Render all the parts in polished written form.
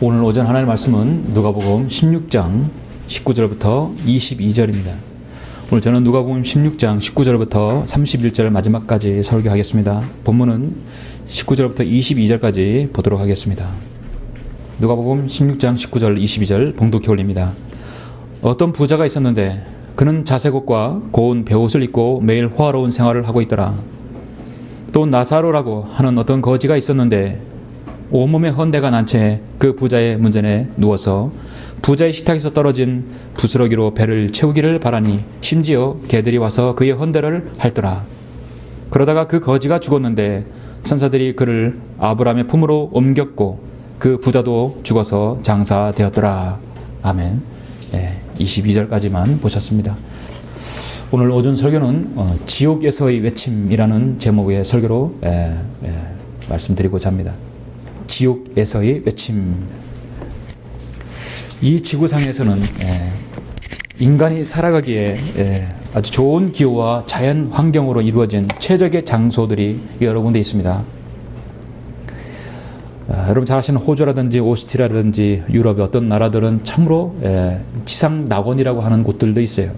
오늘 오전 하나님의 말씀은 누가복음 16장 19절부터 22절입니다. 오늘 저는 누가복음 16장 19절부터 31절 마지막까지 설교하겠습니다. 본문은 19절부터 22절까지 보도록 하겠습니다. 누가복음 16장 19절 22절 봉독해 올립니다. 어떤 부자가 있었는데 그는 자색옷과 고운 베옷을 입고 매일 호화로운 생활을 하고 있더라. 또 나사로라고 하는 어떤 거지가 있었는데 온몸에 헌대가 난 채 그 부자의 문전에 누워서 부자의 식탁에서 떨어진 부스러기로 배를 채우기를 바라니 심지어 개들이 와서 그의 헌대를 핥더라. 그러다가 그 거지가 죽었는데 천사들이 그를 아브라함의 품으로 옮겼고 그 부자도 죽어서 장사되었더라. 아멘. 22절까지만 보셨습니다. 오늘 오전 설교는 지옥에서의 외침이라는 제목의 설교로 말씀드리고자 합니다. 지옥에서의 외침. 이 지구상에서는 인간이 살아가기에 아주 좋은 기후와 자연 환경으로 이루어진 최적의 장소들이 여러 군데 있습니다. 여러분 잘 아시는 호주라든지 오스트리아라든지 유럽의 어떤 나라들은 참으로 지상 낙원이라고 하는 곳들도 있어요.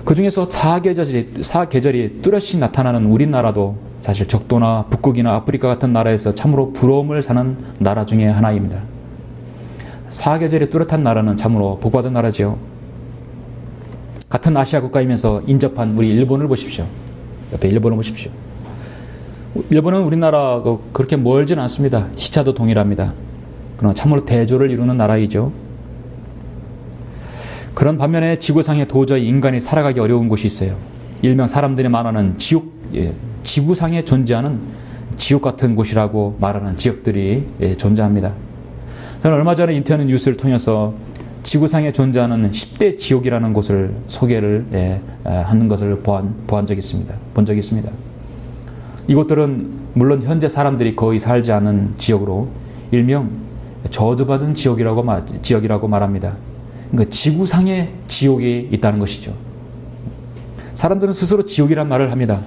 그 중에서 사계절이 뚜렷이 나타나는 우리나라도 사실 적도나 북극이나 아프리카 같은 나라에서 참으로 부러움을 사는 나라 중에 하나입니다. 사계절이 뚜렷한 나라는 참으로 복받은 나라지요. 같은 아시아 국가이면서 인접한 우리 일본을 보십시오. 옆에 일본을 보십시오. 일본은 우리나라하고 그렇게 멀진 않습니다. 시차도 동일합니다. 그러나 참으로 대조를 이루는 나라이죠. 그런 반면에 지구상에 도저히 인간이 살아가기 어려운 곳이 있어요. 일명 사람들이 말하는 지옥, 지구상에 존재하는 지옥 같은 곳이라고 말하는 지역들이 존재합니다. 저는 얼마 전에 인터넷 뉴스를 통해서 지구상에 존재하는 10대 지옥이라는 곳을 소개를 하는 것을 본 적이 있습니다. 이곳들은 물론 현재 사람들이 거의 살지 않은 지역으로 일명 저주받은 지역이라고 말합니다. 그러니까 지구상에 지옥이 있다는 것이죠. 사람들은 스스로 지옥이란 말을 합니다.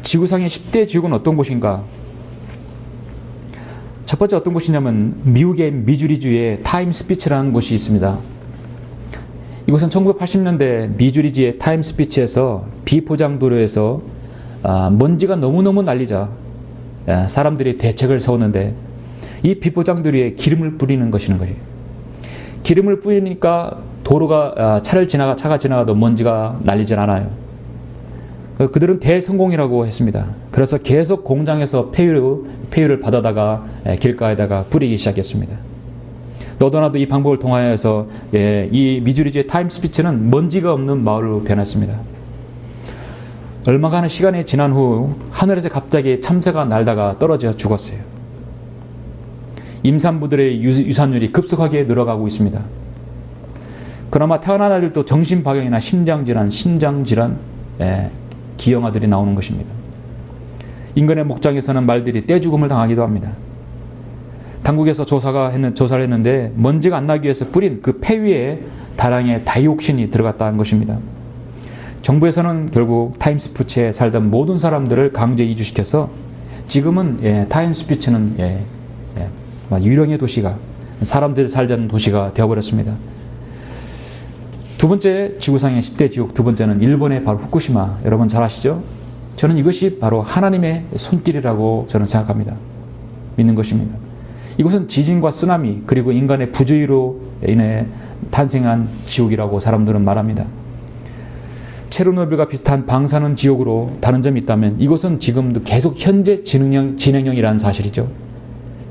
지구상의 10대 지옥은 어떤 곳인가? 첫 번째 어떤 곳이냐면 미국의 미주리주의 타임스피치라는 곳이 있습니다. 이곳은 1980년대 미주리주의 타임스피치에서 비포장도로에서 먼지가 너무너무 날리자 사람들이 대책을 세웠는데 이 비포장도로에 기름을 뿌리는 것이는 거예요. 기름을 뿌리니까 도로가 차가 지나가도 먼지가 날리질 않아요. 그들은 대성공이라고 했습니다. 그래서 계속 공장에서 폐유를 받아다가 길가에다가 뿌리기 시작했습니다. 너도나도 이 방법을 통하여서 이 미주리주의 타임스피치는 먼지가 없는 마을로 변했습니다. 얼마간의 시간이 지난 후 하늘에서 갑자기 참새가 날다가 떨어져 죽었어요. 임산부들의 유산율이 급속하게 늘어가고 있습니다. 그나마 태어난 아이들도 정신박형이나 심장질환, 신장질환, 기형아들이 나오는 것입니다. 인근의 목장에서는 말들이 떼죽음을 당하기도 합니다. 당국에서 조사를 했는데 먼지가 안 나기 위해서 뿌린 그 폐위에 다량의 다이옥신이 들어갔다는 것입니다. 정부에서는 결국 타임스피치에 살던 모든 사람들을 강제 이주시켜서 지금은 타임스피치는 유령의 도시가, 사람들이 살던 도시가 되어버렸습니다. 두 번째 지구상의 10대 지옥, 두 번째는 일본의 바로 후쿠시마. 여러분 잘 아시죠? 저는 이것이 바로 하나님의 손길이라고 저는 생각합니다. 믿는 것입니다. 이곳은 지진과 쓰나미 그리고 인간의 부주의로 인해 탄생한 지옥이라고 사람들은 말합니다. 체르노빌과 비슷한 방사능 지옥으로 다른 점이 있다면 이곳은 지금도 계속 현재 진행형이라는 사실이죠.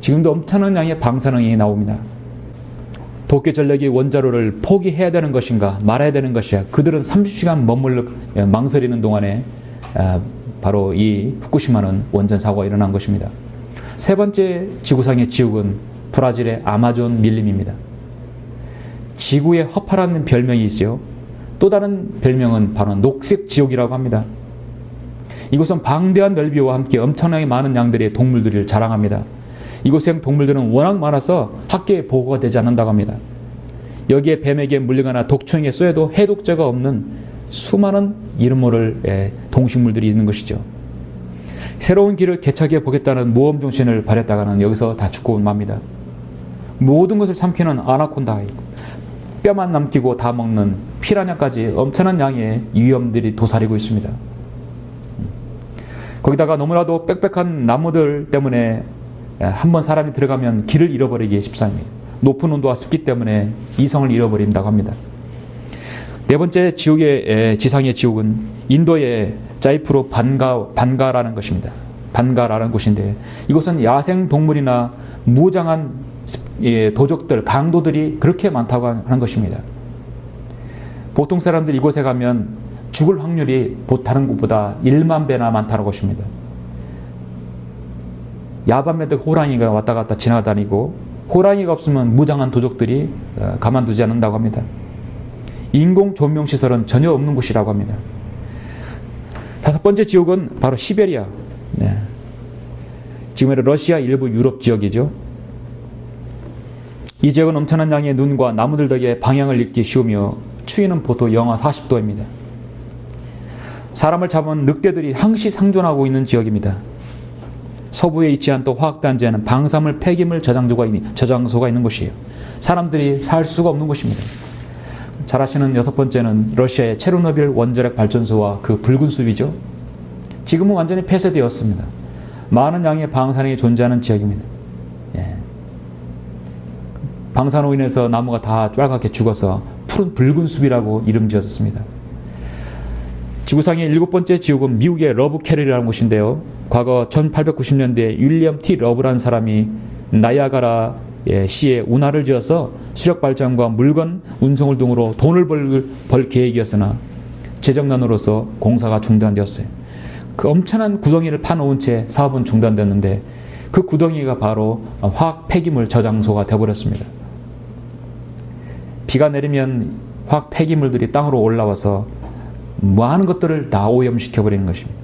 지금도 엄청난 양의 방사능이 나옵니다. 도쿄 전력이 원자로를 포기해야 되는 것인가 말아야 되는 것이야. 그들은 30시간 망설이는 동안에 바로 이 후쿠시마는 원전 사고가 일어난 것입니다. 세 번째 지구상의 지옥은 브라질의 아마존 밀림입니다. 지구의 허파라는 별명이 있어요. 또 다른 별명은 바로 녹색 지옥이라고 합니다. 이곳은 방대한 넓이와 함께 엄청나게 많은 양들의 동물들을 자랑합니다. 이곳의 동물들은 워낙 많아서 학계에 보고가 되지 않는다고 합니다. 여기에 뱀에게 물리거나 독충에게 쏘여도 해독제가 없는 수많은 이름 모를 동식물들이 있는 것이죠. 새로운 길을 개척해 보겠다는 모험 정신을 발했다가는 여기서 다 죽고 맙니다. 모든 것을 삼키는 아나콘다가 있고 뼈만 남기고 다 먹는 피라냐까지 엄청난 양의 위험들이 도사리고 있습니다. 거기다가 너무나도 빽빽한 나무들 때문에 한번 사람이 들어가면 길을 잃어버리기 십상입니다. 높은 온도와 습기 때문에 이성을 잃어버린다고 합니다. 네 번째 지상의 지옥은 인도의 자이프로 반가라는 것입니다. 반가라는 곳인데 이곳은 야생 동물이나 무장한 도적들, 강도들이 그렇게 많다고 하는 것입니다. 보통 사람들이 이곳에 가면 죽을 확률이 다른 곳보다 1만 배나 많다는 것입니다. 야밤에도 호랑이가 왔다 갔다 지나다니고 호랑이가 없으면 무장한 도적들이 가만두지 않는다고 합니다. 인공 조명시설은 전혀 없는 곳이라고 합니다. 다섯 번째 지옥은 바로 시베리아. 네. 지금의 러시아 일부 유럽 지역이죠. 이 지역은 엄청난 양의 눈과 나무들 덕에 방향을 잃기 쉬우며 추위는 보통 영하 40도입니다. 사람을 잡은 늑대들이 항시 상존하고 있는 지역입니다. 서부에 위치한 또 화학단지에는 방사물 폐기물 저장소가 있는 곳이에요. 사람들이 살 수가 없는 곳입니다. 잘 아시는 여섯 번째는 러시아의 체르노빌 원자력 발전소와 그 붉은 숲이죠. 지금은 완전히 폐쇄되었습니다. 많은 양의 방사능이 존재하는 지역입니다. 예. 방사능으로 인해서 나무가 다 빨갛게 죽어서 푸른 붉은 숲이라고 이름 지었습니다. 지구상의 일곱 번째 지옥은 미국의 러브 캐럴이라는 곳인데요. 과거 1890년대에 윌리엄 T. 러브라는 사람이 나이아가라 시에 운하를 지어서 수력 발전과 물건 운송을 등으로 돈을 벌 계획이었으나 재정난으로서 공사가 중단되었어요. 그 엄청난 구덩이를 파놓은 채 사업은 중단됐는데 그 구덩이가 바로 화학 폐기물 저장소가 되어버렸습니다. 비가 내리면 화학 폐기물들이 땅으로 올라와서 많은 것들을 다 오염시켜버리는 것입니다.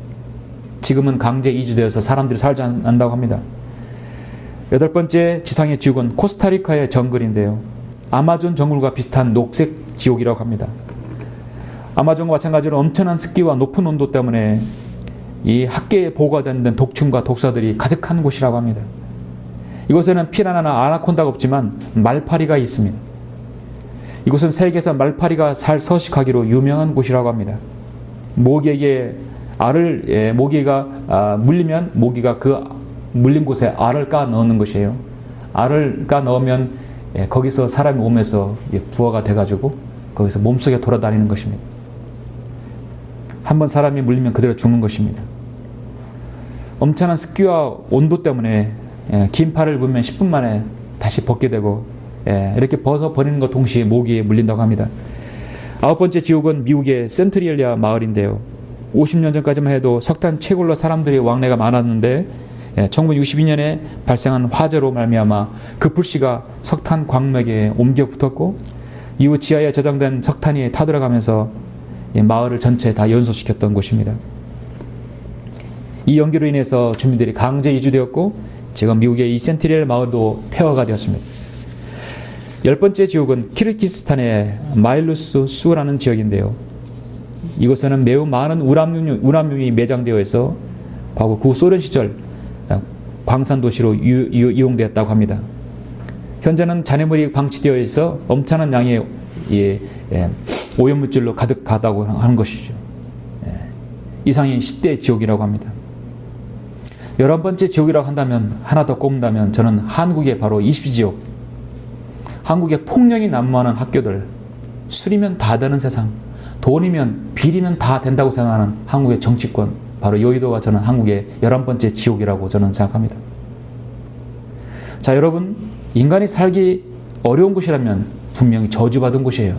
지금은 강제 이주되어서 사람들이 살지 않는다고 합니다. 여덟 번째 지상의 지옥은 코스타리카의 정글인데요. 아마존 정글과 비슷한 녹색 지옥이라고 합니다. 아마존과 마찬가지로 엄청난 습기와 높은 온도 때문에 이 학계에 보고가 된 독충과 독사들이 가득한 곳이라고 합니다. 이곳에는 피라냐나 아나콘다가 없지만 말파리가 있습니다. 이곳은 세계에서 말파리가 잘 서식하기로 유명한 곳이라고 합니다. 모기에게 모기가 물리면 모기가 그 물린 곳에 알을 까 넣는 것이에요. 알을 까 넣으면 거기서 사람의 몸에서 부화가 돼가지고 거기서 몸속에 돌아다니는 것입니다. 한번 사람이 물리면 그대로 죽는 것입니다. 엄청난 습기와 온도 때문에 긴 팔을 입으면 10분 만에 다시 벗게 되고 이렇게 벗어버리는 것 동시에 모기에 물린다고 합니다. 아홉 번째 지옥은 미국의 센트리얼리아 마을인데요. 50년 전까지만 해도 석탄 채굴러 사람들이 왕래가 많았는데 1962년에 발생한 화재로 말미암아 그 불씨가 석탄 광맥에 옮겨 붙었고 이후 지하에 저장된 석탄이 타들어가면서 마을을 전체 다 연소시켰던 곳입니다. 이 연기로 인해서 주민들이 강제 이주되었고 지금 미국의 이 센트리얼 마을도 폐허가 되었습니다. 열 번째 지옥은 키르기스탄의 마일루스 수라는 지역인데요. 이곳에는 매우 많은 우람육이 매장되어 있어 과거 구소련 시절 광산 도시로 이용되었다고 합니다. 현재는 잔해물이 방치되어 있어 엄청난 양의 오염물질로 가득하다고 하는 것이죠. 이상이 10대 지옥이라고 합니다. 11번째 지옥이라고 한다면 하나 더 꼽는다면 저는 한국의 바로 20지옥, 한국의 폭력이 난무하는 학교들, 술이면 다 되는 세상, 돈이면 비리면 다 된다고 생각하는 한국의 정치권, 바로 여의도가 저는 한국의 11번째 지옥이라고 저는 생각합니다. 자, 여러분, 인간이 살기 어려운 곳이라면 분명히 저주받은 곳이에요.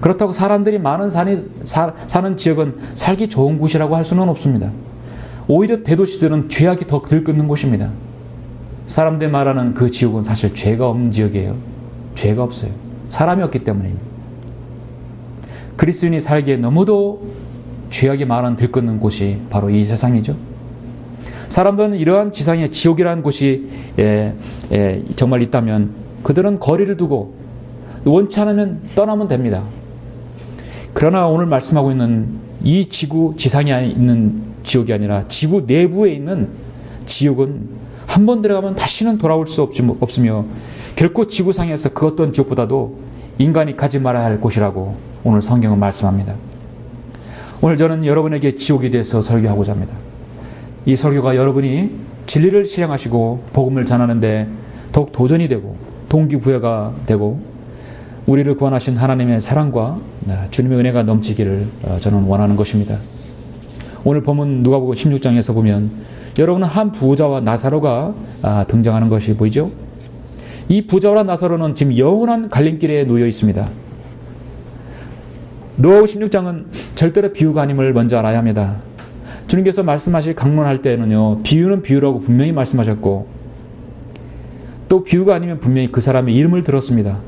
그렇다고 사람들이 많은 사는 지역은 살기 좋은 곳이라고 할 수는 없습니다. 오히려 대도시들은 죄악이 더 들끓는 곳입니다. 사람들이 말하는 그 지옥은 사실 죄가 없는 지역이에요. 죄가 없어요. 사람이 없기 때문입니다. 그리스도인이 살기에 너무도 죄악이 많은 들끓는 곳이 바로 이 세상이죠. 사람들은 이러한 지상의 지옥이라는 곳이 정말 있다면 그들은 거리를 두고 원치 않으면 떠나면 됩니다. 그러나 오늘 말씀하고 있는 이 지구 지상에 있는 지옥이 아니라 지구 내부에 있는 지옥은 한 번 들어가면 다시는 돌아올 수 없으며 결코 지구상에서 그 어떤 지옥보다도 인간이 가지 말아야 할 곳이라고 오늘 성경은 말씀합니다. 오늘 저는 여러분에게 지옥에 대해서 설교하고자 합니다. 이 설교가 여러분이 진리를 실행하시고 복음을 전하는데 더욱 도전이 되고 동기부여가 되고 우리를 구원하신 하나님의 사랑과 주님의 은혜가 넘치기를 저는 원하는 것입니다. 오늘 본문 누가복음 16장에서 보면 여러분은 한 부자와 나사로가 등장하는 것이 보이죠? 이 부자와 나사로는 지금 영원한 갈림길에 놓여 있습니다. 누가복음 16장은 절대로 비유가 아님을 먼저 알아야 합니다. 주님께서 말씀하실 강론할 때는요, 비유는 비유라고 분명히 말씀하셨고 또 비유가 아니면 분명히 그 사람의 이름을 들었습니다.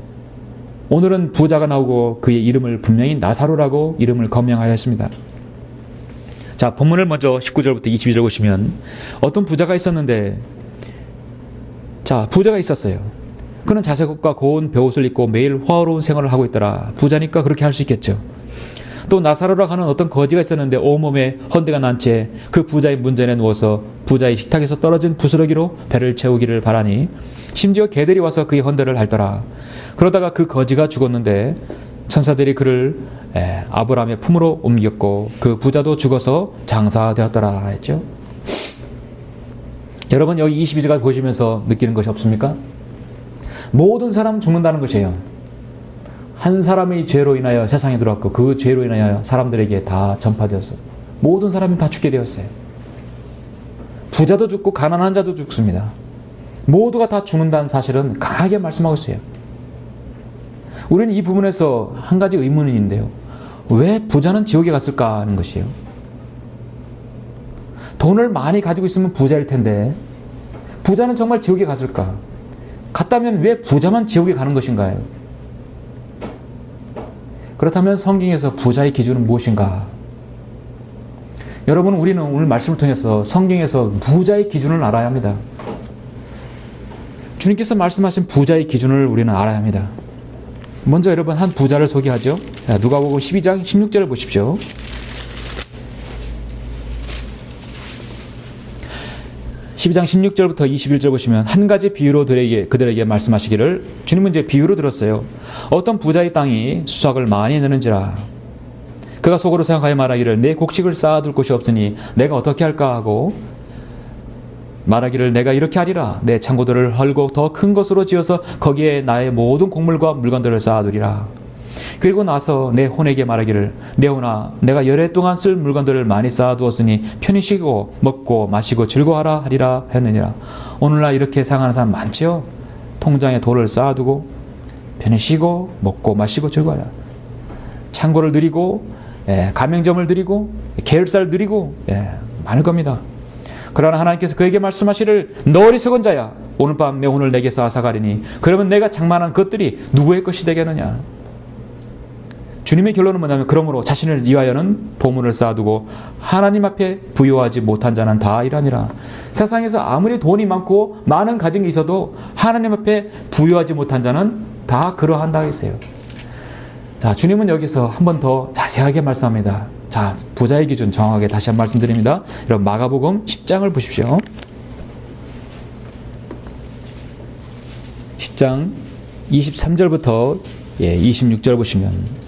오늘은 부자가 나오고 그의 이름을 분명히 나사로라고 이름을 거명하였습니다. 자, 본문을 먼저 19절부터 22절 보시면 어떤 부자가 있었는데, 자, 부자가 있었어요. 그는 자색옷과 고운 베옷을 입고 매일 화로운 생활을 하고 있더라. 부자니까 그렇게 할 수 있겠죠. 또 나사로라고 하는 어떤 거지가 있었는데 온몸에 헌대가 난 채 그 부자의 문전에 누워서 부자의 식탁에서 떨어진 부스러기로 배를 채우기를 바라니 심지어 개들이 와서 그의 헌대를 핥더라. 그러다가 그 거지가 죽었는데 천사들이 그를 아브라함의 품으로 옮겼고 그 부자도 죽어서 장사되었더라 했죠. 여러분 여기 22절까지 보시면서 느끼는 것이 없습니까? 모든 사람 죽는다는 것이에요. 한 사람의 죄로 인하여 세상에 들어왔고 그 죄로 인하여 사람들에게 다 전파되었어요. 모든 사람이 다 죽게 되었어요. 부자도 죽고 가난한 자도 죽습니다. 모두가 다 죽는다는 사실은 강하게 말씀하고 있어요. 우리는 이 부분에서 한 가지 의문이 있는데요. 왜 부자는 지옥에 갔을까 하는 것이에요. 돈을 많이 가지고 있으면 부자일 텐데 부자는 정말 지옥에 갔을까? 갔다면 왜 부자만 지옥에 가는 것인가요? 그렇다면 성경에서 부자의 기준은 무엇인가? 여러분, 우리는 오늘 말씀을 통해서 성경에서 부자의 기준을 알아야 합니다. 주님께서 말씀하신 부자의 기준을 우리는 알아야 합니다. 먼저 여러분 한 부자를 소개하죠. 누가복음 12장 16절을 보십시오. 12장 16절부터 21절 보시면 한 가지 비유로 그들에게 말씀하시기를, 주님은 이제 비유로 들었어요. 어떤 부자의 땅이 수확을 많이 내는지라. 그가 속으로 생각하여 말하기를 내 곡식을 쌓아둘 곳이 없으니 내가 어떻게 할까 하고 말하기를 내가 이렇게 하리라. 내 창고들을 헐고 더 큰 것으로 지어서 거기에 나의 모든 곡물과 물건들을 쌓아두리라. 그리고 나서 내 혼에게 말하기를 내 혼아 내가 열해 동안 쓸 물건들을 많이 쌓아두었으니 편히 쉬고 먹고 마시고 즐거워하라 하리라 했느니라. 오늘날 이렇게 생각하는 사람 많죠. 통장에 돈을 쌓아두고 편히 쉬고 먹고 마시고 즐거워하라. 창고를 들이고 가맹점을 들이고 계열사를 들이고 많을 겁니다. 그러나 하나님께서 그에게 말씀하시를 너 어리석은 자야 오늘 밤 내 혼을 내게서 앗아가리니 그러면 내가 장만한 것들이 누구의 것이 되겠느냐. 주님의 결론은 뭐냐면 그러므로 자신을 위하여는 보물을 쌓아두고 하나님 앞에 부요하지 못한 자는 다 이러니라. 세상에서 아무리 돈이 많고 많은 가진 게 있어도 하나님 앞에 부요하지 못한 자는 다 그러한다 했어요. 자, 주님은 여기서 한 번 더 자세하게 말씀합니다. 자, 부자의 기준 정확하게 다시 한 번 말씀드립니다. 여러분 마가복음 10장을 보십시오. 10장 23절부터 26절 보시면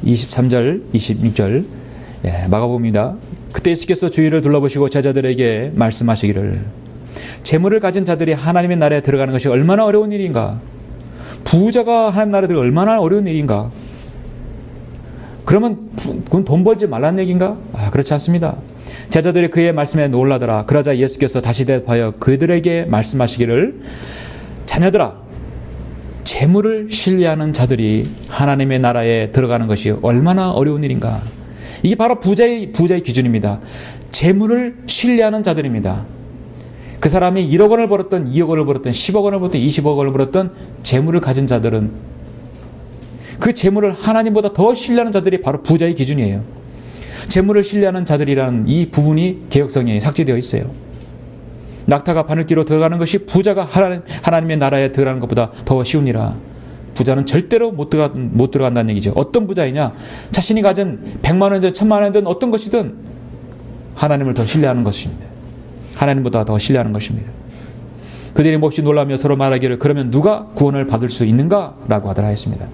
23절, 26절 마가복음입니다. 그때 예수께서 주위를 둘러보시고 제자들에게 말씀하시기를 재물을 가진 자들이 하나님의 나라에 들어가는 것이 얼마나 어려운 일인가. 부자가 하나님 나라에 들어가는 얼마나 어려운 일인가. 그러면 그건 돈 벌지 말라는 얘기인가? 그렇지 않습니다. 제자들이 그의 말씀에 놀라더라. 그러자 예수께서 다시 대답하여 그들에게 말씀하시기를 자녀들아 재물을 신뢰하는 자들이 하나님의 나라에 들어가는 것이 얼마나 어려운 일인가. 이게 바로 부자의 기준입니다. 재물을 신뢰하는 자들입니다. 그 사람이 1억 원을 벌었던 2억 원을 벌었던 10억 원을 벌었던 20억 원을 벌었던 재물을 가진 자들은 그 재물을 하나님보다 더 신뢰하는 자들이 바로 부자의 기준이에요. 재물을 신뢰하는 자들이라는 이 부분이 개역성에 삭제되어 있어요. 낙타가 바늘기로 들어가는 것이 부자가 하나님의 나라에 들어가는 것보다 더 쉬우니라. 부자는 절대로 못 들어간다는 얘기죠. 어떤 부자이냐? 자신이 가진 100만 원이든 1000만 원이든 어떤 것이든 하나님을 더 신뢰하는 것입니다. 하나님보다 더 신뢰하는 것입니다. 그들이 몹시 놀라며 서로 말하기를 그러면 누가 구원을 받을 수 있는가? 라고 하더라 했습니다.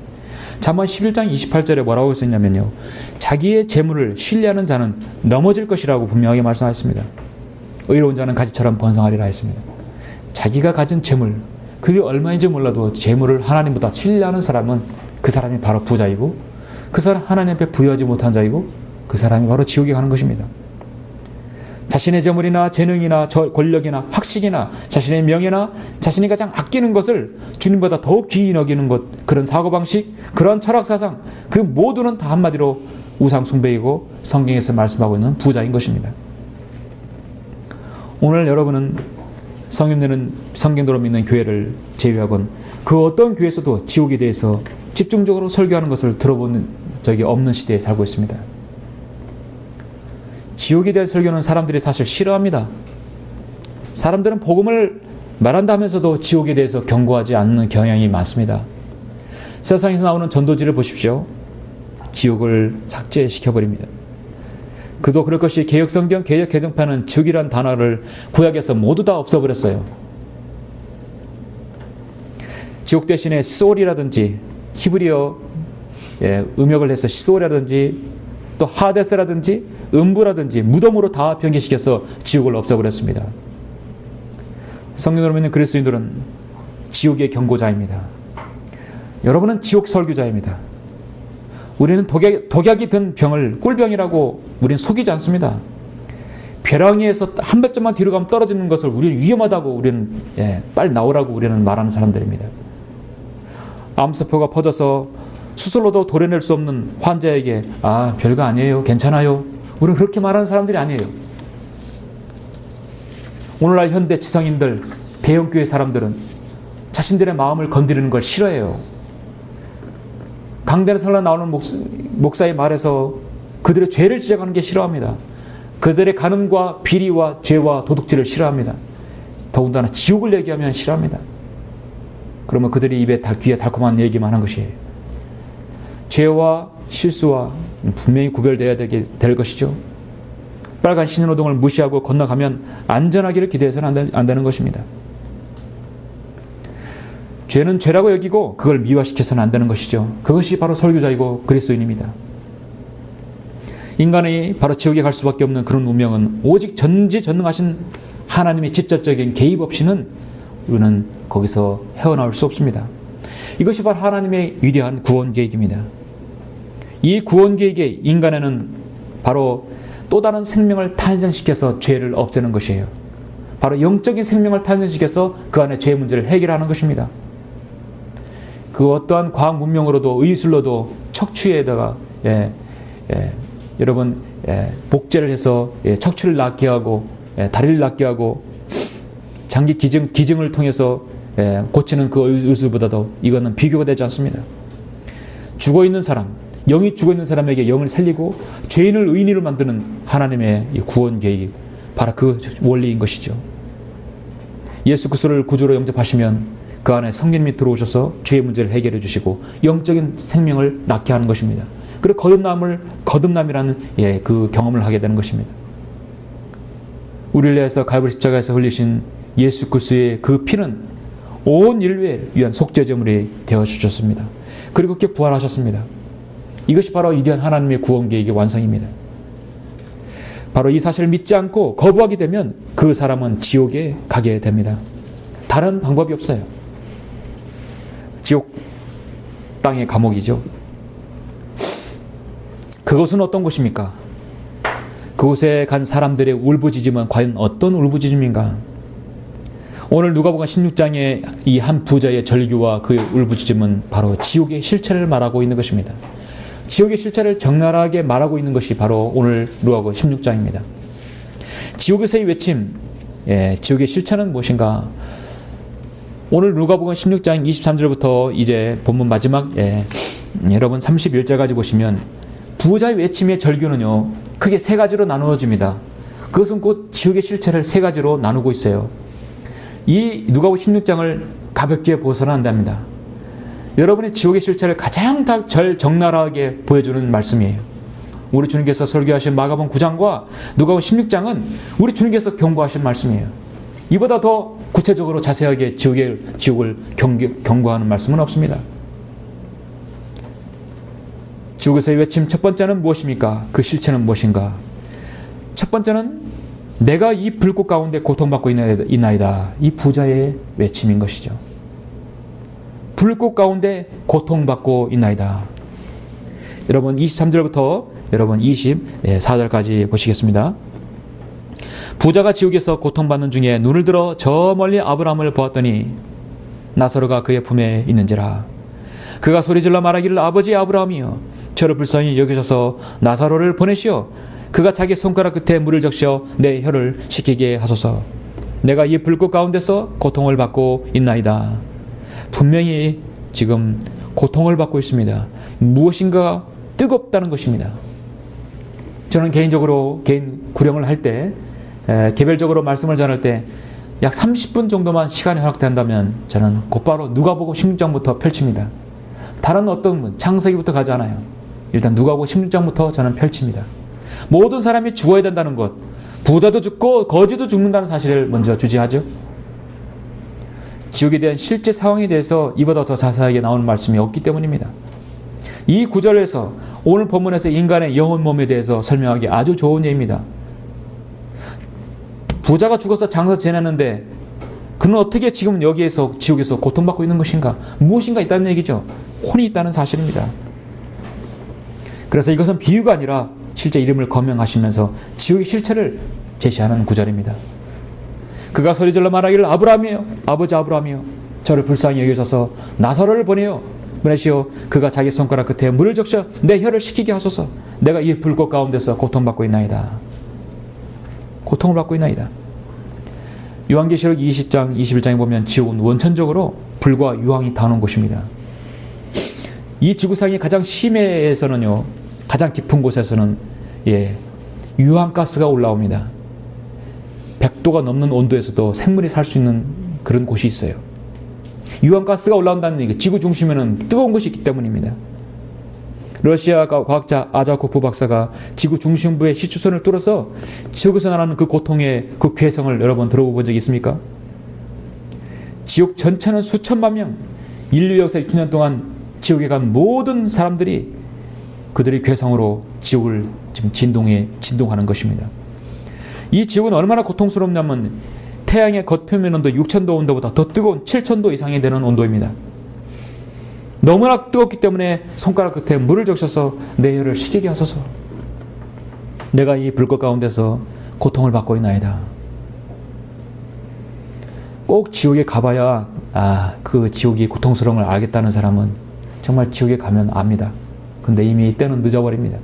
잠언 11장 28절에 뭐라고 했었냐면요. 자기의 재물을 신뢰하는 자는 넘어질 것이라고 분명하게 말씀하셨습니다. 의로운 자는 가지처럼 번성하리라 했습니다. 자기가 가진 재물, 그게 얼마인지 몰라도 재물을 하나님보다 신뢰하는 사람은 그 사람이 바로 부자이고 그 사람 하나님 앞에 부여하지 못한 자이고 그 사람이 바로 지옥에 가는 것입니다. 자신의 재물이나 재능이나 권력이나 학식이나 자신의 명예나 자신이 가장 아끼는 것을 주님보다 더 귀히 여기는 것, 그런 사고방식, 그런 철학사상, 그 모두는 다 한마디로 우상숭배이고 성경에서 말씀하고 있는 부자인 것입니다. 오늘 여러분은 성경대로 믿는 교회를 제외하곤 그 어떤 교회에서도 지옥에 대해서 집중적으로 설교하는 것을 들어본 적이 없는 시대에 살고 있습니다. 지옥에 대한 설교는 사람들이 사실 싫어합니다. 사람들은 복음을 말한다 하면서도 지옥에 대해서 경고하지 않는 경향이 많습니다. 세상에서 나오는 전도지를 보십시오. 지옥을 삭제시켜버립니다. 그도 그럴 것이 개혁성경, 개혁개정판은 즉이란 단어를 구약에서 모두 다 없애버렸어요. 지옥 대신에 소울이라든지 히브리어 음역을 해서 소울이라든지 또 하데스라든지 음부라든지 무덤으로 다 변개시켜서 지옥을 없애버렸습니다. 성경으로 믿는 그리스도인들은 지옥의 경고자입니다. 여러분은 지옥 설교자입니다. 우리는 독약이 든 병을 꿀병이라고 우리는 속이지 않습니다. 벼랑이에서 한 발짝만 뒤로 가면 떨어지는 것을 우리는 위험하다고 우리는 빨리 나오라고 우리는 말하는 사람들입니다. 암세포가 퍼져서 수술로도 도려낼 수 없는 환자에게 별거 아니에요, 괜찮아요, 우리는 그렇게 말하는 사람들이 아니에요. 오늘날 현대 지성인들, 대형교회 사람들은 자신들의 마음을 건드리는 걸 싫어해요. 강단에 설라 나오는 목사의 말에서 그들의 죄를 지적하는 게 싫어합니다. 그들의 간음과 비리와 죄와 도둑질을 싫어합니다. 더군다나 지옥을 얘기하면 싫어합니다. 그러면 그들이 입에 귀에 달콤한 얘기만 하는 것이에요. 죄와 실수와 분명히 구별되어야 될 것이죠. 빨간 신호등을 무시하고 건너가면 안전하기를 기대해서는 안 되는 것입니다. 죄는 죄라고 여기고 그걸 미화시켜서는 안 되는 것이죠. 그것이 바로 설교자이고 그리스도인입니다. 인간이 바로 지옥에 갈 수밖에 없는 그런 운명은 오직 전지전능하신 하나님의 직접적인 개입 없이는 우리는 거기서 헤어나올 수 없습니다. 이것이 바로 하나님의 위대한 구원 계획입니다. 이 구원 계획에 인간에는 바로 또 다른 생명을 탄생시켜서 죄를 없애는 것이에요. 바로 영적인 생명을 탄생시켜서 그 안에 죄의 문제를 해결하는 것입니다. 그 어떠한 과학 문명으로도 의술로도 척추에다가 여러분 복제를 해서 척추를 낫게 하고 다리를 낫게 하고 장기 기증을 통해서 고치는 그 의술보다도 이거는 비교가 되지 않습니다. 죽어있는 사람, 영이 죽어있는 사람에게 영을 살리고 죄인을 의인으로 만드는 하나님의 구원 계획이 바로 그 원리인 것이죠. 예수 그리스도를 구주로 영접하시면 그 안에 성령님이 들어오셔서 죄의 문제를 해결해 주시고 영적인 생명을 낳게 하는 것입니다. 그리고 거듭남이라는 그 경험을 하게 되는 것입니다. 우리를 위해서 갈보리 십자가에서 흘리신 예수 그리스도의 그 피는 온 인류에 위한 속죄제물이 되어 주셨습니다. 그리고 그렇게 부활하셨습니다. 이것이 바로 위대한 하나님의 구원 계획의 완성입니다. 바로 이 사실을 믿지 않고 거부하게 되면 그 사람은 지옥에 가게 됩니다. 다른 방법이 없어요. 지옥 땅의 감옥이죠. 그것은 어떤 곳입니까? 그곳에 간 사람들의 울부짖음은 과연 어떤 울부짖음인가? 오늘 누가복음 16장의 이 한 부자의 절규와 그의 울부짖음은 바로 지옥의 실체를 말하고 있는 것입니다. 지옥의 실체를 적나라하게 말하고 있는 것이 바로 오늘 누가복음 16장입니다. 지옥에서의 외침, 지옥의 실체는 무엇인가? 오늘 누가복음 16장 23절부터 이제 본문 마지막 여러분 31절까지 보시면 부자의 외침의 절규는요 크게 세 가지로 나누어집니다. 그것은 곧 지옥의 실체를 세 가지로 나누고 있어요. 이 누가복음 16장을 가볍게 보서는 안 됩니다. 여러분의 지옥의 실체를 가장 적나라하게 보여주는 말씀이에요. 우리 주님께서 설교하신 마가복음 9장과 누가복음 16장은 우리 주님께서 경고하신 말씀이에요. 이보다 더 구체적으로 자세하게 지옥을 경고하는 말씀은 없습니다. 지옥에서의 외침 첫 번째는 무엇입니까? 그 실체는 무엇인가? 첫 번째는 내가 이 불꽃 가운데 고통받고 있나이다. 이 부자의 외침인 것이죠. 불꽃 가운데 고통받고 있나이다. 여러분 23절부터 여러분 24절까지 보시겠습니다. 부자가 지옥에서 고통받는 중에 눈을 들어 저 멀리 아브라함을 보았더니 나사로가 그의 품에 있는지라. 그가 소리질러 말하기를 아버지 아브라함이여 저를 불쌍히 여기셔서 나사로를 보내시오. 그가 자기 손가락 끝에 물을 적셔 내 혀를 식히게 하소서. 내가 이 불꽃 가운데서 고통을 받고 있나이다. 분명히 지금 고통을 받고 있습니다. 무엇인가 뜨겁다는 것입니다. 저는 개인적으로 개인 구령을 할 때 개별적으로 말씀을 전할 때 약 30분 정도만 시간이 허락된다면 저는 곧바로 누가복음 16장부터 펼칩니다. 다른 어떤 창세기부터 가지 않아요. 일단 누가복음 16장부터 저는 펼칩니다. 모든 사람이 죽어야 된다는 것, 부자도 죽고 거지도 죽는다는 사실을 먼저 주지하죠. 지옥에 대한 실제 상황에 대해서 이보다 더 자세하게 나오는 말씀이 없기 때문입니다. 이 구절에서 오늘 본문에서 인간의 영혼 몸에 대해서 설명하기 아주 좋은 예입니다. 부자가 죽어서 장사 지냈는데 그는 어떻게 지금 여기에서 지옥에서 고통받고 있는 것인가? 무엇인가 있다는 얘기죠. 혼이 있다는 사실입니다. 그래서 이것은 비유가 아니라 실제 이름을 거명하시면서 지옥의 실체를 제시하는 구절입니다. 그가 소리질러 말하기를 아브라함이요 아버지 아브라함이요 저를 불쌍히 여기셔서 나사로를 보내시오. 그가 자기 손가락 끝에 물을 적셔 내 혀를 식히게 하소서. 내가 이 불꽃 가운데서 고통받고 있나이다. 고통을 받고 있나이다. 요한계시록 20장 21장에 보면 지옥은 원천적으로 불과 유황이 타오는 곳입니다. 이 지구상의 가장 심해에서는요, 가장 깊은 곳에서는 유황가스가 올라옵니다. 100도가 넘는 온도에서도 생물이 살 수 있는 그런 곳이 있어요. 유황가스가 올라온다는 얘기, 지구 중심에는 뜨거운 것이 있기 때문입니다. 러시아 과학자 아자코프 박사가 지구 중심부의 시추선을 뚫어서 지옥에서 나는 그 고통의 그 괴성을 여러 번 들어본 적이 있습니까? 지옥 전체는 수천만 명, 인류 역사 6년 동안 지옥에 간 모든 사람들이 그들의 괴성으로 지옥을 지금 진동하는 것입니다. 이 지옥은 얼마나 고통스럽냐면 태양의 겉표면 온도 6000도 온도보다 더 뜨거운 7000도 이상이 되는 온도입니다. 너무나 뜨겁기 때문에 손가락 끝에 물을 적셔서 내 혀를 식히게 하소서. 내가 이 불꽃 가운데서 고통을 받고 있나이다. 꼭 지옥에 가봐야 그 지옥이 고통스러운 걸 알겠다는 사람은 정말 지옥에 가면 압니다. 근데 이미 때는 늦어버립니다.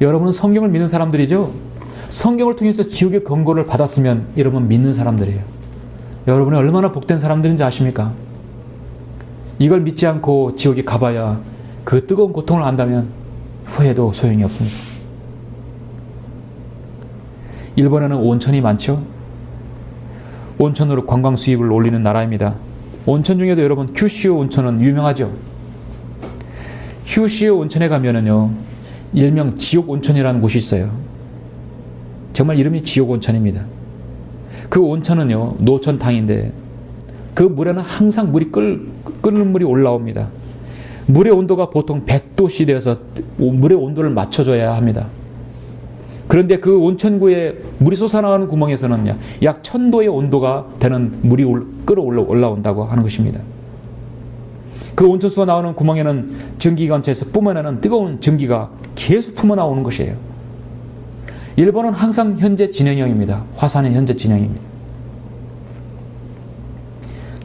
여러분은 성경을 믿는 사람들이죠? 성경을 통해서 지옥의 경고를 받았으면 여러분 믿는 사람들이에요. 여러분이 얼마나 복된 사람들인지 아십니까? 이걸 믿지 않고 지옥에 가봐야 그 뜨거운 고통을 안다면 후회도 소용이 없습니다. 일본에는 온천이 많죠? 온천으로 관광 수입을 올리는 나라입니다. 온천 중에도 여러분 큐슈 온천은 유명하죠? 큐슈 온천에 가면은요, 일명 지옥 온천이라는 곳이 있어요. 정말 이름이 지옥 온천입니다. 그 온천은요, 노천탕인데 그 물에는 항상 끓는 물이 올라옵니다. 물의 온도가 보통 100도씨 되어서 물의 온도를 맞춰줘야 합니다. 그런데 그 온천구에 물이 솟아나가는 구멍에서는 약 1000도의 온도가 되는 물이 올라온다고 하는 것입니다. 그 온천수가 나오는 구멍에는 전기관차에서 뿜어내는 뜨거운 전기가 계속 품어나오는 것이에요. 일본은 항상 현재 진행형입니다. 화산의 현재 진행입니다.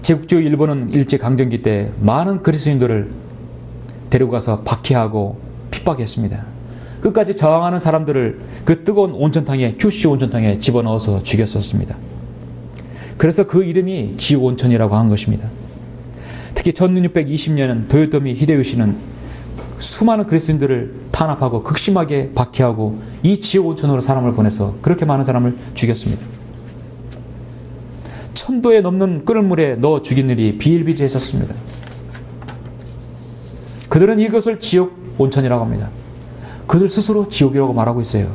제국주의 일본은 일제강점기 때 많은 그리스도인들을 데리고 가서 박해하고 핍박했습니다. 끝까지 저항하는 사람들을 그 뜨거운 온천탕에, 큐슈 온천탕에 집어넣어서 죽였었습니다. 그래서 그 이름이 지옥 온천이라고 한 것입니다. 특히 1620년 도요토미 히데요시는 수많은 그리스도인들을 탄압하고 극심하게 박해하고 이 지옥 온천으로 사람을 보내서 그렇게 많은 사람을 죽였습니다. 1000도에 넘는 끓는 물에 넣어 죽인 일이 비일비재했었습니다. 그들은 이것을 지옥 온천이라고 합니다. 그들 스스로 지옥이라고 말하고 있어요.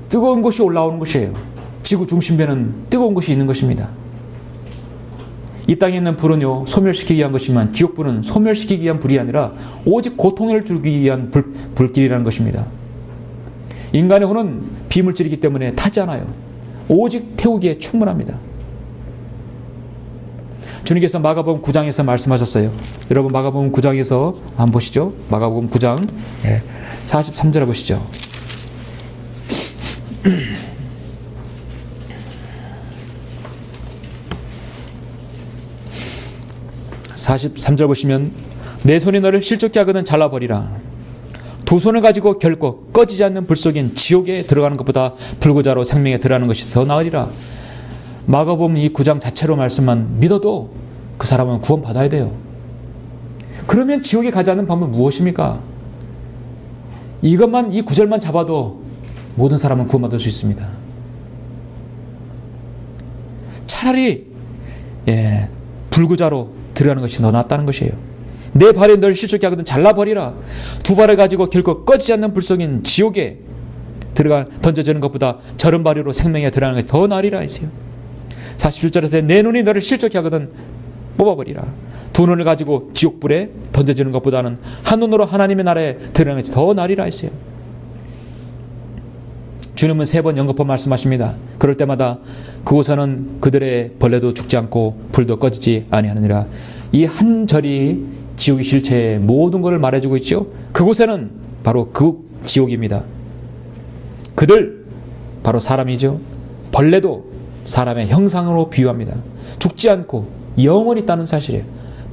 뜨거운 것이 올라오는 것이에요. 지구 중심배는 뜨거운 것이 있는 것입니다. 이 땅에 있는 불은요, 소멸시키기 위한 것이지만 지옥불은 소멸시키기 위한 불이 아니라 오직 고통을 주기 위한 불길이라는 것입니다. 인간의 혼은 비물질이기 때문에 타지 않아요. 오직 태우기에 충분합니다. 주님께서 마가복음 9장에서 말씀하셨어요. 여러분 마가복음 9장에서 한번 보시죠. 마가복음 9장 43절을 보시죠. 43절 보시면 내 손이 너를 실족케 하거든 잘라버리라. 두 손을 가지고 결코 꺼지지 않는 불 속인 지옥에 들어가는 것보다 불구자로 생명에 들어가는 것이 더 나으리라. 마가복음 이 9장 자체로 말씀만 믿어도 그 사람은 구원받아야 돼요. 그러면 지옥에 가지 않는 방법은 무엇입니까? 이것만, 이 구절만 잡아도 모든 사람은 구원받을 수 있습니다. 차라리 불구자로 들어가는 것이 더 낫다는 것이에요. 내 발에 널 실족케 하거든 잘라버리라. 두 발을 가지고 결코 꺼지지 않는 불 속인 지옥에 던져지는 것보다 저른 발으로 생명에 들어가는 것이 더 나으리라 했어요. 47절에서 내 눈이 너를 실족케 하거든 뽑아버리라. 두 눈을 가지고 지옥불에 던져지는 것보다는 한 눈으로 하나님의 나라에 들어가는 것이 더 나으리라 했어요. 주님은 3번 연거푸 말씀하십니다. 그럴 때마다 그곳에는 그들의 벌레도 죽지 않고 불도 꺼지지 아니하느니라. 이 한 절이 지옥의 실체의 모든 것을 말해주고 있죠. 그곳에는 바로 그 지옥입니다. 그들 바로 사람이죠. 벌레도 사람의 형상으로 비유합니다. 죽지 않고 영원히 있다는 사실이에요.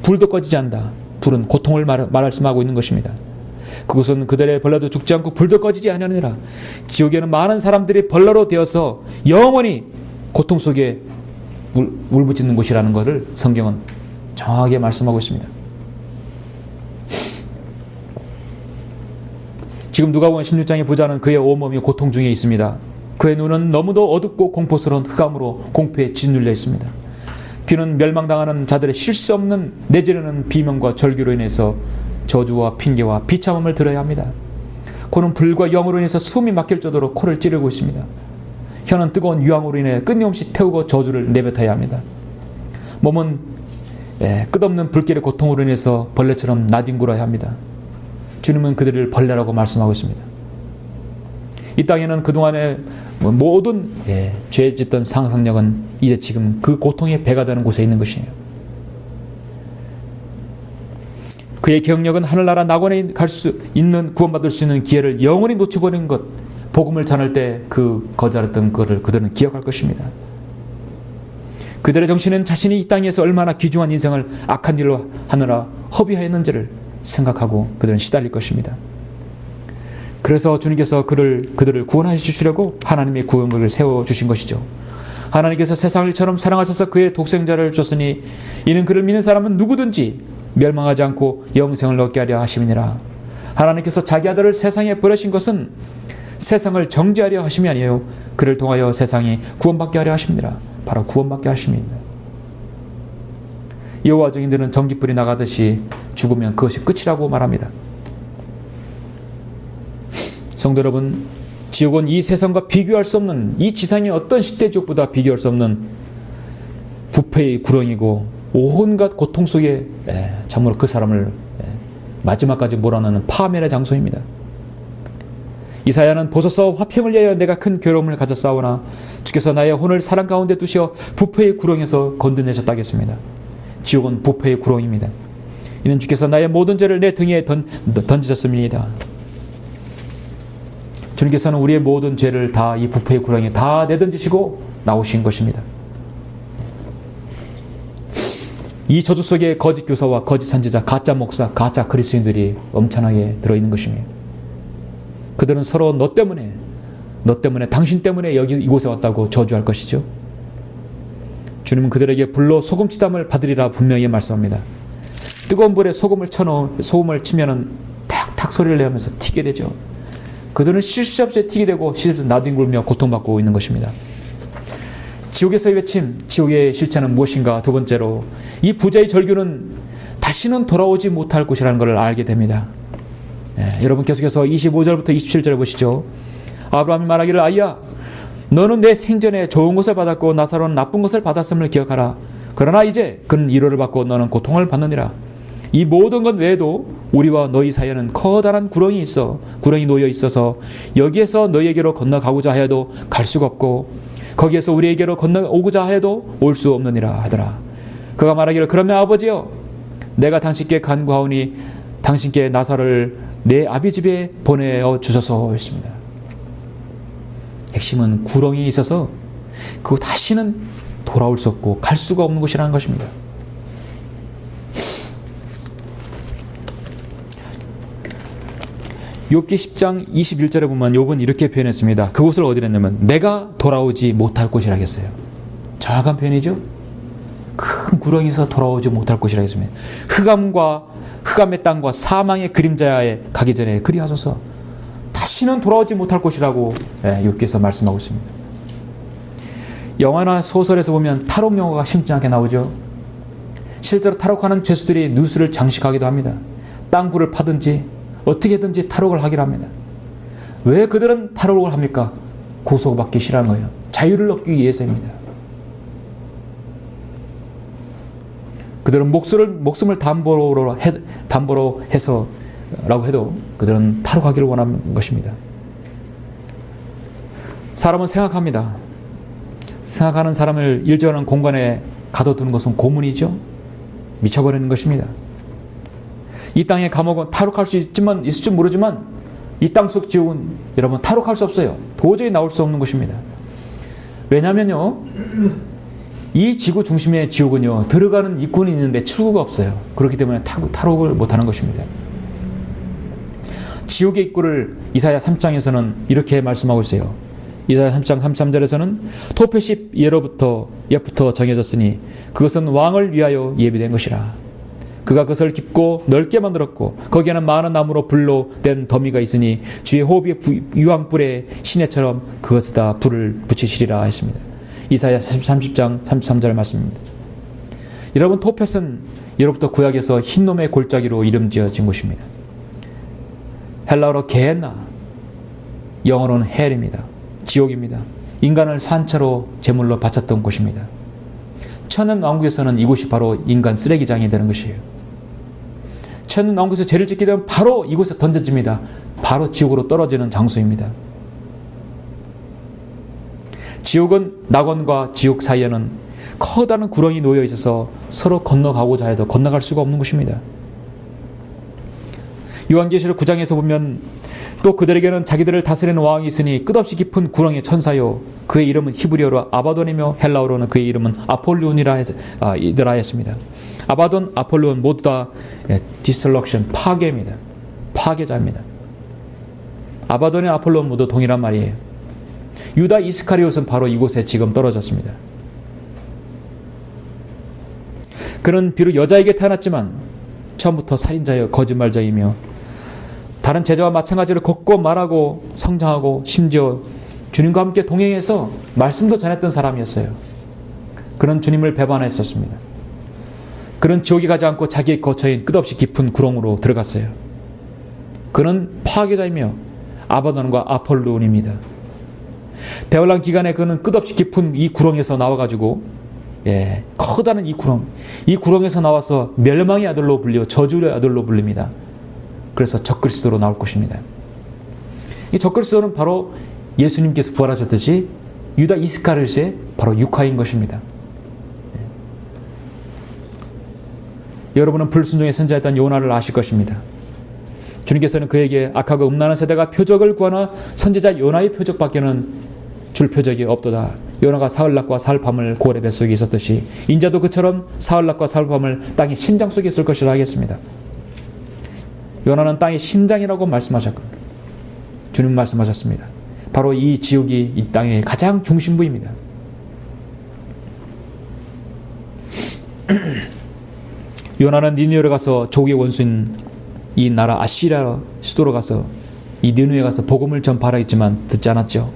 불도 꺼지지 않는다. 불은 고통을 말씀하고 있는 것입니다. 그곳은 그들의 벌레도 죽지 않고 불도 꺼지지 아니하느니라. 지옥에는 많은 사람들이 벌레로 되어서 영원히 고통 속에 울부짖는 곳이라는 것을 성경은 정확하게 말씀하고 있습니다. 지금 누가복음 16장의 부자는 그의 온몸이 고통 중에 있습니다. 그의 눈은 너무도 어둡고 공포스러운 흑암으로 공포에 짓눌려 있습니다. 귀는 멸망당하는 자들의 쉴 수 없는 내지르는 비명과 절규로 인해서 저주와 핑계와 비참함을 들어야 합니다. 코는 불과 영으로 인해서 숨이 막힐 정도로 코를 찌르고 있습니다. 혀는 뜨거운 유황으로 인해 끊임없이 태우고 저주를 내뱉어야 합니다. 몸은 끝없는 불길의 고통으로 인해서 벌레처럼 나뒹굴어야 합니다. 주님은 그들을 벌레라고 말씀하고 있습니다. 이 땅에는 그동안의 모든 죄 짓던 상상력은 이제 지금 그 고통의 배가 되는 곳에 있는 것이에요. 그의 경력은 하늘나라 낙원에 갈 수 있는 구원받을 수 있는 기회를 영원히 놓쳐버린 것, 복음을 전할 때 그 거절했던 것을 그들은 기억할 것입니다. 그들의 정신은 자신이 이 땅에서 얼마나 귀중한 인생을 악한 일로 하느라 허비하였는지를 생각하고 그들은 시달릴 것입니다. 그래서 주님께서 그들을 구원하여 주시려고 하나님의 구원을 세워주신 것이죠. 하나님께서 세상을 이처럼 사랑하셔서 그의 독생자를 줬으니 이는 그를 믿는 사람은 누구든지 멸망하지 않고 영생을 얻게 하려 하심이니라. 하나님께서 자기 아들을 세상에 보내신 것은 세상을 정죄하려 하심이 아니에요. 그를 통하여 세상이 구원받게 하려 하심이니라. 바로 구원받게 하심입니다. 여호와 증인들은 전깃불이 나가듯이 죽으면 그것이 끝이라고 말합니다. 성도 여러분, 지옥은 이 세상과 비교할 수 없는, 이 지상의 어떤 시대지옥보다 비교할 수 없는 부패의 구렁이고 온갖 고통 속에 참으로 그 사람을 마지막까지 몰아넣는 파멸의 장소입니다. 이사야는 보소서 화평을 위하여 내가 큰 괴로움을 가졌사오나 주께서 나의 혼을 사랑 가운데 두시어 부패의 구렁에서 건드내셨다 하겠습니다. 지옥은 부패의 구렁입니다. 이는 주께서 나의 모든 죄를 내 등에 던지셨습니다. 주님께서는 우리의 모든 죄를 다 이 부패의 구렁에 다 내던지시고 나오신 것입니다. 이 저주 속에 거짓 교사와 거짓 선지자, 가짜 목사, 가짜 그리스도인들이 엄청나게 들어있는 것입니다. 그들은 서로 너 때문에, 당신 때문에 여기 이곳에 왔다고 저주할 것이죠. 주님은 그들에게 불로 소금치담을 받으리라 분명히 말씀합니다. 뜨거운 불에 소금을 치면은 탁탁 소리를 내면서 튀게 되죠. 그들은 쉴 새 없이 튀게 되고 쉴 새 나뒹굴며 고통받고 있는 것입니다. 지옥에서의 외침, 지옥의 실체는 무엇인가? 두 번째로 이 부자의 절규는 다시는 돌아오지 못할 곳이라는 것을 알게 됩니다. 여러분 계속해서 25절부터 27절 보시죠. 아브라함이 말하기를 아이야 너는 내 생전에 좋은 것을 받았고 나사로는 나쁜 것을 받았음을 기억하라. 그러나 이제 그는 위로를 받고 너는 고통을 받느니라. 이 모든 것 외에도 우리와 너희 사이에는 커다란 구렁이 놓여 있어서 여기에서 너희에게로 건너가고자 하여도 갈 수가 없고 거기에서 우리에게로 건너오고자 하여도 올 수 없느니라 하더라. 그가 말하기를 그러면 아버지여 내가 당신께 간구하오니 당신께 나사로를 내 아비 집에 보내어 주소서 했습니다. 핵심은 구렁이 있어서 그 다시는 돌아올 수 없고 갈 수가 없는 곳이라는 것입니다. 욥기 10장 21절에 보면 욥은 이렇게 표현했습니다. 그곳을 어디랬냐면 내가 돌아오지 못할 곳이라 했어요. 정확한 표현이죠. 큰 구렁이에서 돌아오지 못할 곳이라 했습니다. 흑암의 땅과 사망의 그림자에 가기 전에 그리하소서. 다시는 돌아오지 못할 곳이라고 욥기에서 말씀하고 있습니다. 영화나 소설에서 보면 탈옥 영화가 심심하게 나오죠. 실제로 탈옥하는 죄수들이 누수를 장식하기도 합니다. 땅굴을 파든지 어떻게든지 탈옥을 하기로 합니다. 왜 그들은 탈옥을 합니까? 구속받기 싫어하는 거예요. 자유를 얻기 위해서입니다. 그들은 목숨을 담보로 해서라고 해도 그들은 탈옥하기를 원하는 것입니다. 사람은 생각합니다. 생각하는 사람을 일정한 공간에 가둬두는 것은 고문이죠. 미쳐버리는 것입니다. 이 땅의 감옥은 탈옥할 수 있을지 모르지만 이 땅속 지옥은 여러분 탈옥할 수 없어요. 도저히 나올 수 없는 것입니다. 왜냐하면요, 이 지구 중심의 지옥은요 들어가는 입구는 있는데 출구가 없어요. 그렇기 때문에 탈옥을 못하는 것입니다. 지옥의 입구를 이사야 3장에서는 이렇게 말씀하고 있어요. 이사야 3장 33절에서는 토펫이 옛부터 정해졌으니 그것은 왕을 위하여 예비된 것이라. 그가 그것을 깊고 넓게 만들었고 거기에는 많은 나무로 불로 된 더미가 있으니 주의 호흡의 유황불에 시내처럼 그것에다 불을 붙이시리라 했습니다. 이사야 30장 33절 말씀입니다. 여러분 토펫은 예로부터 구약에서 흰놈의 골짜기로 이름 지어진 곳입니다. 헬라어로 게헨나, 영어로는 헬입니다. 지옥입니다. 인간을 산채로 제물로 바쳤던 곳입니다. 천연 왕국에서는 이곳이 바로 인간 쓰레기장이 되는 것이에요. 천연 왕국에서 죄를 짓게 되면 바로 이곳에 던져집니다. 바로 지옥으로 떨어지는 장소입니다. 지옥은 낙원과 지옥 사이에는 커다란 구렁이 놓여 있어서 서로 건너가고자 해도 건너갈 수가 없는 곳입니다. 요한계시록 9장에서 보면 또 그들에게는 자기들을 다스리는 왕이 있으니 끝없이 깊은 구렁의 천사요 그의 이름은 히브리어로 아바돈이며 헬라어로는 그의 이름은 아폴리온이라 했습니다. 아바돈, 아폴리온 모두 다 디스럭션, 파괴입니다. 파괴자입니다. 아바돈과 아폴리온 모두 동일한 말이에요. 유다 이스카리옷은 바로 이곳에 지금 떨어졌습니다. 그는 비록 여자에게 태어났지만 처음부터 살인자여 거짓말자이며 다른 제자와 마찬가지로 걷고 말하고 성장하고 심지어 주님과 함께 동행해서 말씀도 전했던 사람이었어요. 그는 주님을 배반했었습니다. 그는 지옥에 가지 않고 자기의 거처인 끝없이 깊은 구렁으로 들어갔어요. 그는 파괴자이며 아바돈과 아폴론입니다. 대환란 기간에 그는 끝없이 깊은 이 구렁에서 나와가지고 커다란 이 구렁에서 나와서 멸망의 아들로 불려 저주의 아들로 불립니다. 그래서 적그리스도로 나올 것입니다. 이 적그리스도는 바로 예수님께서 부활하셨듯이 유다 이스카리ot의 바로 육화인 것입니다. 여러분은 불순종의 선자였던 요나를 아실 것입니다. 주님께서는 그에게 악하고 음란한 세대가 표적을 구하나 선지자 요나의 표적밖에는 줄 표적이 없도다. 요나가 사흘낮과 사흘밤을 고래 뱃속에 있었듯이 인자도 그처럼 사흘낮과 사흘밤을 땅의 심장 속에 있을 것이라 하겠습니다. 요나는 땅의 심장이라고 말씀하셨고 주님 말씀하셨습니다. 바로 이 지옥이 이 땅의 가장 중심부입니다. 요나는 니느웨로 가서 조국의 원수인 이 나라 아시리아 수도로 가서 이 니느웨에 가서 복음을 전파하라 했지만 듣지 않았죠.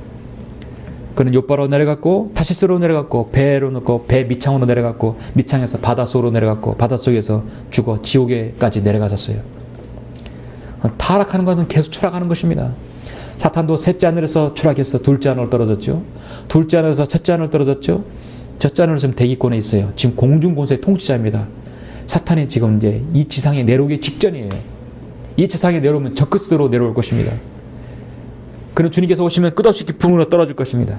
그는 욥바로 내려갔고 타시스로 내려갔고 배로 넣고 배 밑창으로 내려갔고 밑창에서 바닷속으로 내려갔고 바닷속에서 죽어 지옥에까지 내려가셨어요. 타락하는 것은 계속 추락하는 것입니다. 사탄도 셋째 하늘에서 추락해서 둘째 하늘로 떨어졌죠. 둘째 하늘에서 첫째 하늘로 떨어졌죠. 첫째 하늘로 지금 대기권에 있어요. 지금 공중권세의 통치자입니다. 사탄이 지금 이제 이 지상에 내려오기 직전이에요. 이 지상에 내려오면 저 끝으로 내려올 것입니다. 그는 주님께서 오시면 끝없이 깊은 물로 떨어질 것입니다.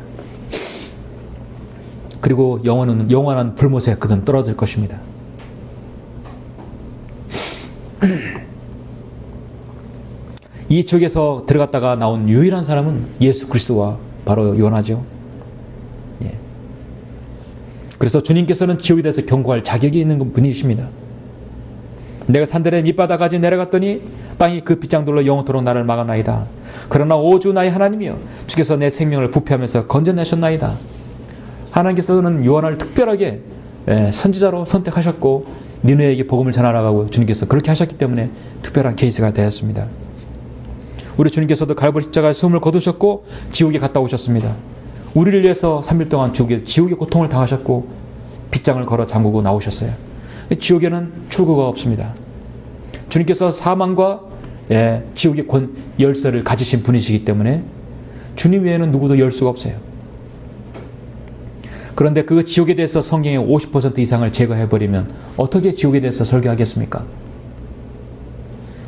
그리고 영원한 불못에 그는 떨어질 것입니다. 이 지옥에서 들어갔다가 나온 유일한 사람은 예수 그리스도와 바로 요나죠. 예. 그래서 주님께서는 지옥에 대해서 경고할 자격이 있는 분이십니다. 내가 산들의 밑바닥까지 내려갔더니 땅이 그 빗장들로 영원토록 나를 막았나이다. 그러나 오주 나의 하나님이여 주께서 내 생명을 부패하면서 건져내셨나이다. 하나님께서는 요한을 특별하게 선지자로 선택하셨고 니느웨에게 복음을 전하라고 주님께서 그렇게 하셨기 때문에 특별한 케이스가 되었습니다. 우리 주님께서도 갈보리 십자가에 숨을 거두셨고 지옥에 갔다 오셨습니다. 우리를 위해서 3일 동안 지옥의 고통을 당하셨고 빗장을 걸어 잠그고 나오셨어요. 지옥에는 출구가 없습니다. 주님께서 사망과 지옥의 열쇠를 가지신 분이시기 때문에 주님 외에는 누구도 열 수가 없어요. 그런데 그 지옥에 대해서 성경의 50% 이상을 제거해버리면 어떻게 지옥에 대해서 설교하겠습니까?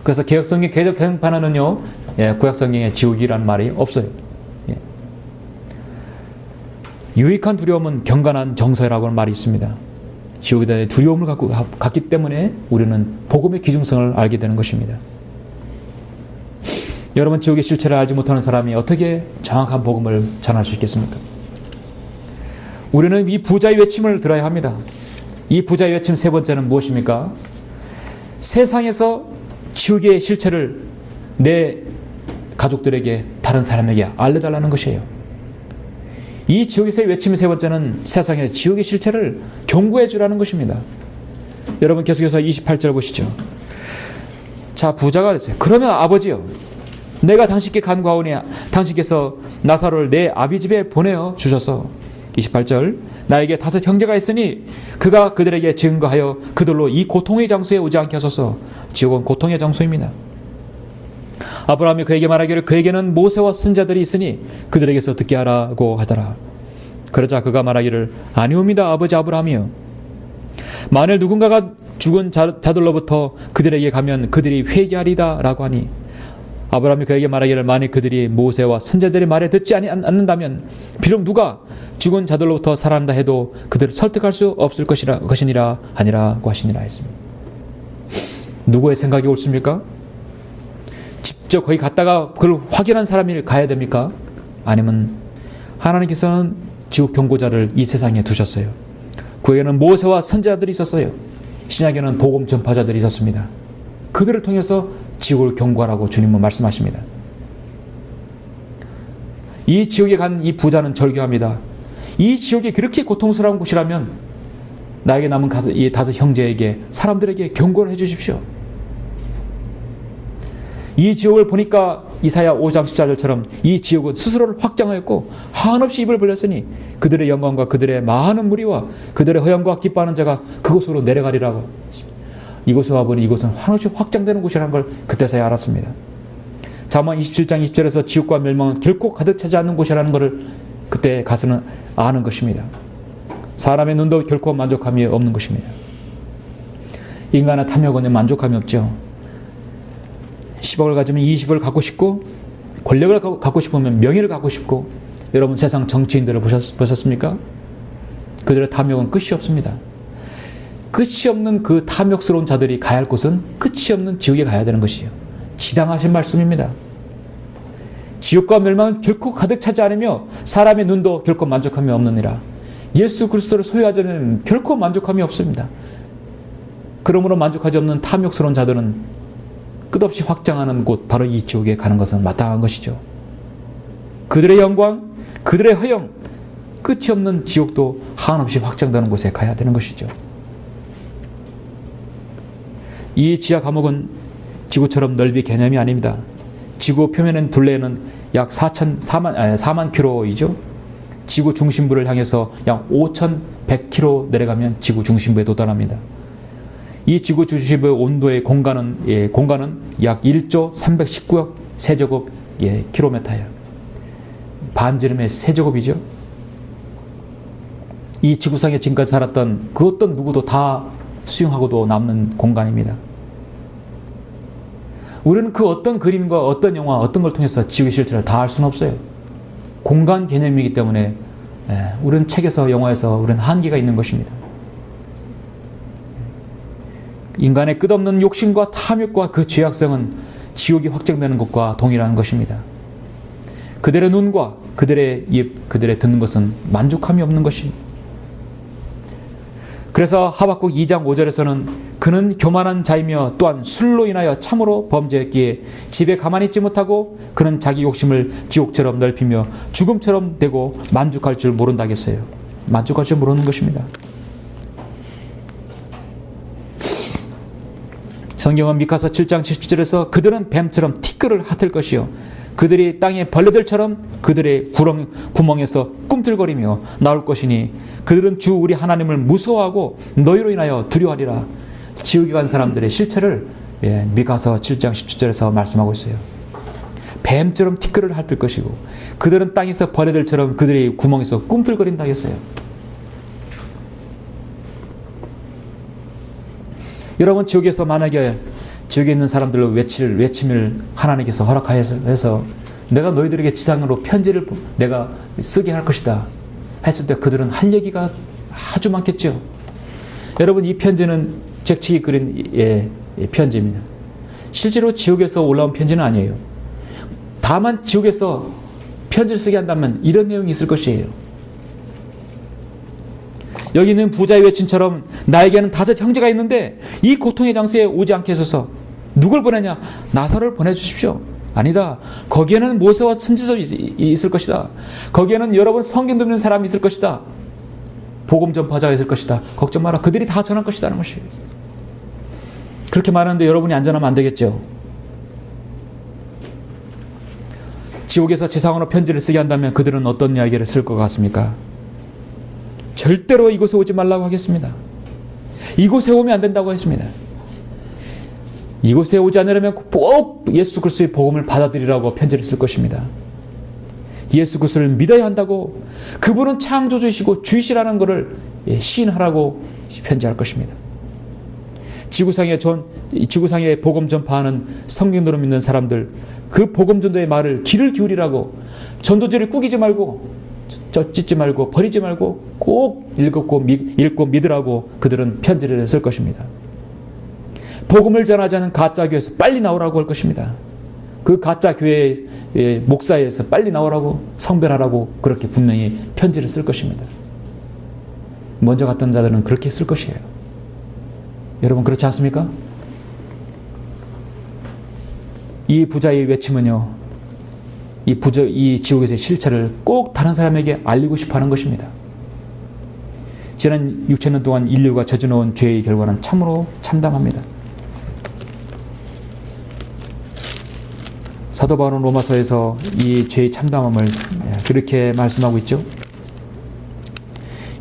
그래서 개혁성경 개정판에는요, 구약성경에 지옥이라는 말이 없어요. 유익한 두려움은 경건한 정서라고 하는 말이 있습니다. 지옥에 대해 두려움을 갖고 갔기 때문에 우리는 복음의 귀중성을 알게 되는 것입니다. 여러분, 지옥의 실체를 알지 못하는 사람이 어떻게 정확한 복음을 전할 수 있겠습니까? 우리는 이 부자의 외침을 들어야 합니다. 이 부자의 외침 세 번째는 무엇입니까? 세상에서 지옥의 실체를 내 가족들에게, 다른 사람에게 알려달라는 것이에요. 이 지옥에서의 외침의 세 번째는 세상의 지옥의 실체를 경고해 주라는 것입니다. 여러분, 계속해서 28절 보시죠. 자, 부자가 됐어요. 그러면 아버지요, 내가 당신께 간구하오니 당신께서 나사로를 내 아비 집에 보내어 주셔서 28절 나에게 5 형제가 있으니 그가 그들에게 증거하여 그들로 이 고통의 장소에 오지 않게 하소서. 지옥은 고통의 장소입니다. 아브라함이 그에게 말하기를 그에게는 모세와 선지자들이 있으니 그들에게서 듣게 하라고 하더라. 그러자 그가 말하기를 아니옵니다 아버지 아브라함이요. 만일 누군가가 죽은 자들로부터 그들에게 가면 그들이 회개하리다 라고 하니 아브라함이 그에게 말하기를 만일 그들이 모세와 선지자들의 말에 듣지 않는다면 비록 누가 죽은 자들로부터 살아난다 해도 그들을 설득할 수 없을 것이니라 아니라고 하시니라 했습니다. 누구의 생각이 옳습니까? 직접 거기 갔다가 그걸 확인한 사람이 가야 됩니까? 아니면 하나님께서는 지옥 경고자를 이 세상에 두셨어요. 그에게는 모세와 선지자들이 있었어요. 신약에는 복음 전파자들이 있었습니다. 그들을 통해서 지옥을 경고하라고 주님은 말씀하십니다. 이 지옥에 간 이 부자는 절규합니다. 이 지옥이 그렇게 고통스러운 곳이라면 나에게 남은 이 5 형제에게, 사람들에게 경고를 해주십시오. 이 지옥을 보니까 이사야 5장 14절처럼 이 지옥은 스스로를 확장하였고 한없이 입을 벌렸으니 그들의 영광과 그들의 많은 무리와 그들의 허영과 기뻐하는 자가 그곳으로 내려가리라고. 이곳에 와보니 이곳은 한없이 확장되는 곳이라는 걸 그때서야 알았습니다. 잠언 27장 20절에서 지옥과 멸망은 결코 가득 차지 않는 곳이라는 것을 그때 가서는 아는 것입니다. 사람의 눈도 결코 만족함이 없는 것입니다. 인간의 탐욕은 만족함이 없죠. 10억을 가지면 20을 갖고 싶고, 권력을 갖고 싶으면 명예를 갖고 싶고, 여러분 세상 정치인들을 보셨습니까? 그들의 탐욕은 끝이 없습니다. 끝이 없는 그 탐욕스러운 자들이 가야 할 곳은 끝이 없는 지옥에 가야 되는 것이에요. 지당하신 말씀입니다. 지옥과 멸망은 결코 가득 차지 않으며 사람의 눈도 결코 만족함이 없느니라. 예수 그리스도를 소유하지 않으면 결코 만족함이 없습니다. 그러므로 만족하지 없는 탐욕스러운 자들은 끝없이 확장하는 곳, 바로 이 지옥에 가는 것은 마땅한 것이죠. 그들의 영광, 그들의 허영, 끝이 없는 지옥도 한없이 확장되는 곳에 가야 되는 것이죠. 이 지하 감옥은 지구처럼 넓이 개념이 아닙니다. 지구 표면의 둘레는 약 4만 킬로이죠. 지구 중심부를 향해서 약 5,100km 내려가면 지구 중심부에 도달합니다. 이 지구 중심의 온도의 공간은 약 1조 319억 세제곱 킬로미터예요. 반지름의 세제곱이죠. 이 지구상에 지금까지 살았던 그 어떤 누구도 다 수용하고도 남는 공간입니다. 우리는 그 어떤 그림과 어떤 영화, 어떤 걸 통해서 지구의 실체를 다 알 수는 없어요. 공간 개념이기 때문에 우리는 책에서, 영화에서 우리는 한계가 있는 것입니다. 인간의 끝없는 욕심과 탐욕과 그 죄악성은 지옥이 확정되는 것과 동일한 것입니다. 그들의 눈과 그들의 입, 그들의 듣는 것은 만족함이 없는 것입니다. 그래서 하박국 2장 5절에서는 그는 교만한 자이며 또한 술로 인하여 참으로 범죄했기에 집에 가만히 있지 못하고 그는 자기 욕심을 지옥처럼 넓히며 죽음처럼 되고 만족할 줄 모른다겠어요. 만족할 줄 모르는 것입니다. 성경은 미카서 7장 17절에서 그들은 뱀처럼 티끌을 핫을 것이요 그들이 땅의 벌레들처럼 그들의 구멍에서 꿈틀거리며 나올 것이니 그들은 주 우리 하나님을 무서워하고 너희로 인하여 두려워하리라. 지옥에 간 사람들의 실체를 미카서 7장 17절에서 말씀하고 있어요. 뱀처럼 티끌을 핥을 것이고 그들은 땅에서 벌레들처럼 그들의 구멍에서 꿈틀거린다 했어요. 여러분, 지옥에서 만약에 지옥에 있는 사람들로 외침을 하나님께서 허락하여서 내가 너희들에게 지상으로 편지를 내가 쓰게 할 것이다 했을 때 그들은 할 얘기가 아주 많겠죠. 여러분, 이 편지는 잭치기 그린 편지입니다. 실제로 지옥에서 올라온 편지는 아니에요. 다만 지옥에서 편지를 쓰게 한다면 이런 내용이 있을 것이에요. 여기 있는 부자의 외침처럼 나에게는 5 형제가 있는데 이 고통의 장소에 오지 않게 해소서. 누굴 보내냐? 나사로를 보내주십시오. 아니다. 거기에는 모세와 선지자들이 있을 것이다. 거기에는 여러분 성경 듣는 사람이 있을 것이다. 복음 전파자가 있을 것이다. 걱정 마라. 그들이 다 전할 것이다는 것이에요. 그렇게 말하는데 여러분이 안전하면 안 되겠죠. 지옥에서 지상으로 편지를 쓰게 한다면 그들은 어떤 이야기를 쓸 것 같습니까? 절대로 이곳에 오지 말라고 하겠습니다. 이곳에 오면 안 된다고 했습니다. 이곳에 오지 않으려면 꼭 예수 그리스도의 복음을 받아들이라고 편지를 쓸 것입니다. 예수 그리스도를 믿어야 한다고, 그분은 창조주이시고 주이시라는 것을 시인하라고 편지할 것입니다. 지구상에 복음 전파하는 성경으로 믿는 사람들, 그 복음 전도의 말을 귀를 기울이라고, 전도지를 꾸기지 말고 찢지 말고 버리지 말고 꼭 읽고 믿으라고 그들은 편지를 쓸 것입니다. 복음을 전하자는 가짜 교회에서 빨리 나오라고 할 것입니다. 그 가짜 교회의 목사에서 빨리 나오라고, 성별하라고 그렇게 분명히 편지를 쓸 것입니다. 먼저 갔던 자들은 그렇게 쓸 것이에요. 여러분, 그렇지 않습니까? 이 부자의 외침은요, 이 지옥에서의 실체를 꼭 다른 사람에게 알리고 싶어 하는 것입니다. 지난 6,000년 동안 인류가 저질러온 죄의 결과는 참으로 참담합니다. 사도 바울은 로마서에서 이 죄의 참담함을 그렇게 말씀하고 있죠.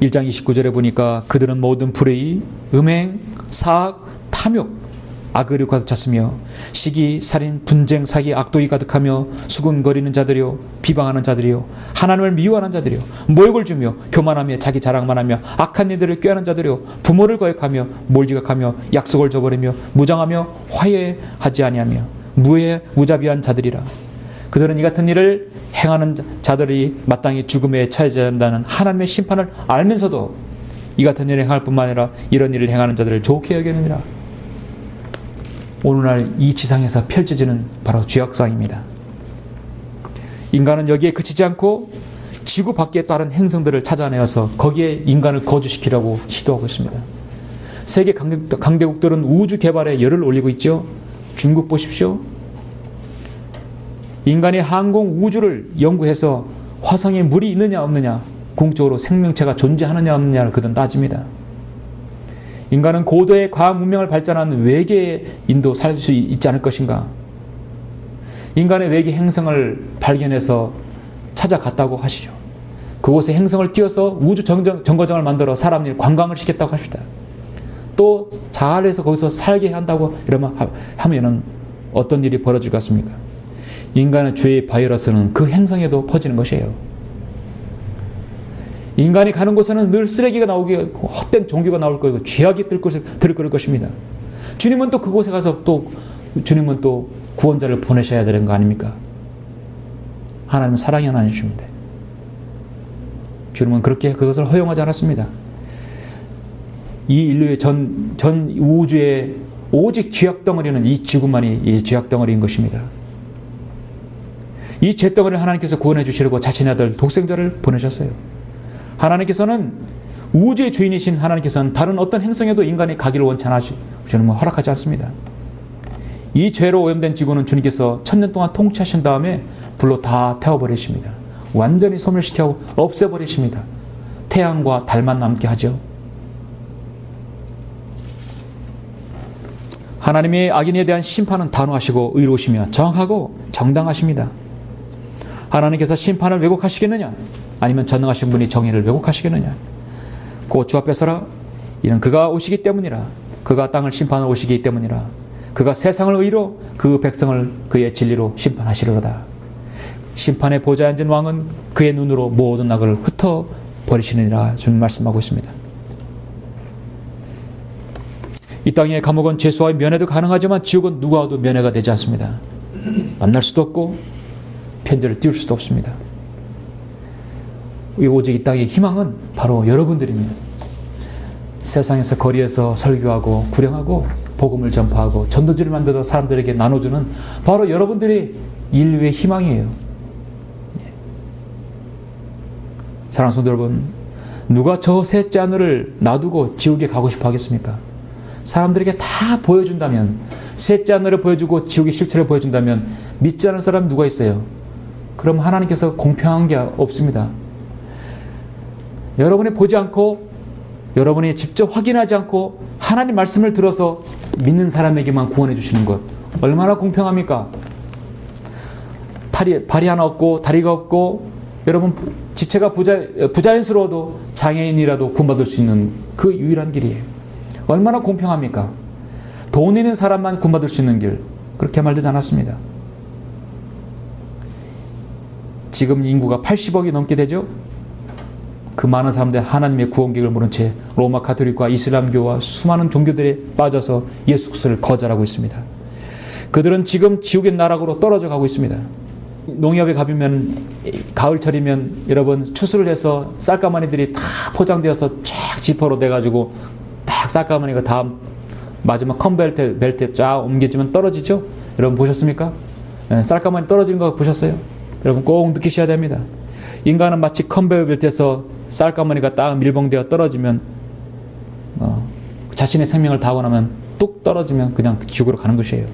1장 29절에 보니까 그들은 모든 불의, 음행, 사악, 탐욕, 악의로 가득 찼으며 시기, 살인, 분쟁, 사기, 악독이 가득하며 수군거리는 자들이요 비방하는 자들이요 하나님을 미워하는 자들이요 모욕을 주며 교만하며 자기 자랑만 하며 악한 일들을 꾀하는 자들이요 부모를 거역하며 몰지각하며 약속을 저버리며 무장하며 화해하지 아니하며 무자비한 자들이라. 그들은 이 같은 일을 행하는 자들이 마땅히 죽음에 처해져야 한다는 하나님의 심판을 알면서도 이 같은 일을 행할 뿐만 아니라 이런 일을 행하는 자들을 좋게 여기느니라. 오늘날 이 지상에서 펼쳐지는 바로 죄악상입니다. 인간은 여기에 그치지 않고 지구 밖에 다른 행성들을 찾아내어서 거기에 인간을 거주시키려고 시도하고 있습니다. 세계 강대국들은 우주 개발에 열을 올리고 있죠. 중국 보십시오. 인간의 항공 우주를 연구해서 화성에 물이 있느냐 없느냐, 공적으로 생명체가 존재하느냐 없느냐를 그들은 따집니다. 인간은 고도의 과학 문명을 발전한 외계에 인도 살 수 있지 않을 것인가? 인간의 외계 행성을 발견해서 찾아갔다고 하시죠. 그곳에 행성을 띄워서 우주 정거장을 만들어 사람들 관광을 시켰다고 합시다. 또 잘해서 거기서 살게 한다고 하면은 어떤 일이 벌어질 것 같습니까? 인간의 죄의 바이러스는 그 행성에도 퍼지는 것이에요. 인간이 가는 곳에는 늘 쓰레기가 나오게, 헛된 종교가 나올 거고, 죄악이 들을 것입니다. 주님은 또 그곳에 가서 주님은 또 구원자를 보내셔야 되는 거 아닙니까? 하나님은 사랑의 하나님이십니다. 주님은 그렇게 그것을 허용하지 않았습니다. 이 인류의 전 우주의 오직 죄악 덩어리는 이 지구만이 이 죄악 덩어리인 것입니다. 이 죄 덩어리를 하나님께서 구원해 주시려고 자신의 아들 독생자를 보내셨어요. 하나님께서는 우주의 주인이신 하나님께서는 다른 어떤 행성에도 인간이 가기를 원치 주님은 허락하지 않습니다. 이 죄로 오염된 지구는 주님께서 1000년 동안 통치하신 다음에 불로 다 태워버리십니다. 완전히 소멸시켜 없애버리십니다. 태양과 달만 남게 하죠. 하나님의 악인에 대한 심판은 단호하시고 의로우시며 정확하고 정당하십니다. 하나님께서 심판을 왜곡하시겠느냐? 아니면 전능하신 분이 정의를 왜곡하시겠느냐? 곧 주 앞에 서라. 이는 그가 오시기 때문이라. 그가 땅을 심판하러 오시기 때문이라. 그가 세상을 의로 그 백성을 그의 진리로 심판하시리로다. 심판의 보좌에 앉은 왕은 그의 눈으로 모든 악을 흩어버리시느니라. 주님 말씀하고 있습니다. 이 땅의 감옥은 죄수와의 면회도 가능하지만 지옥은 누구와도 면회가 되지 않습니다. 만날 수도 없고 편지를 띄울 수도 없습니다. 오직 이 땅의 희망은 바로 여러분들입니다. 세상에서 거리에서 설교하고 구령하고 복음을 전파하고 전도지를 만들어 사람들에게 나눠주는 바로 여러분들이 인류의 희망이에요. 사랑하는 성도 여러분, 누가 저 셋째 하늘을 놔두고 지옥에 가고 싶어 하겠습니까? 사람들에게 다 보여준다면, 셋째 하늘을 보여주고 지옥의 실체를 보여준다면 믿지 않는 사람은 누가 있어요? 그럼 하나님께서 공평한 게 없습니다. 여러분이 보지 않고 여러분이 직접 확인하지 않고 하나님 말씀을 들어서 믿는 사람에게만 구원해 주시는 것, 얼마나 공평합니까? 발이 하나 없고 다리가 없고 여러분 지체가 부자연스러워도 장애인이라도 구원받을 수 있는 그 유일한 길이에요. 얼마나 공평합니까? 돈 있는 사람만 구원받을 수 있는 길, 그렇게 말되지 않았습니다. 지금 인구가 80억이 넘게 되죠? 그 많은 사람들이 하나님의 구원계획을 모른 채 로마 가톨릭과 이슬람교와 수많은 종교들에 빠져서 예수 그리스도를 거절하고 있습니다. 그들은 지금 지옥의 나락으로 떨어져 가고 있습니다. 농협에 가보면 가을철이면 여러분 추수를 해서 쌀가마니들이 다 포장되어서 쫙 지퍼로 돼가지고 딱 쌀가마니가 다음 마지막 컨베이어 벨트에 쫙 옮겨지면 떨어지죠? 여러분 보셨습니까? 쌀가마니 떨어지는 거 보셨어요? 여러분 꼭 느끼셔야 됩니다. 인간은 마치 컨베이어 벨트에서 쌀가마니가 딱 밀봉되어 떨어지면 자신의 생명을 다하고 나면 뚝 떨어지면 그냥 지옥으로 가는 것이에요.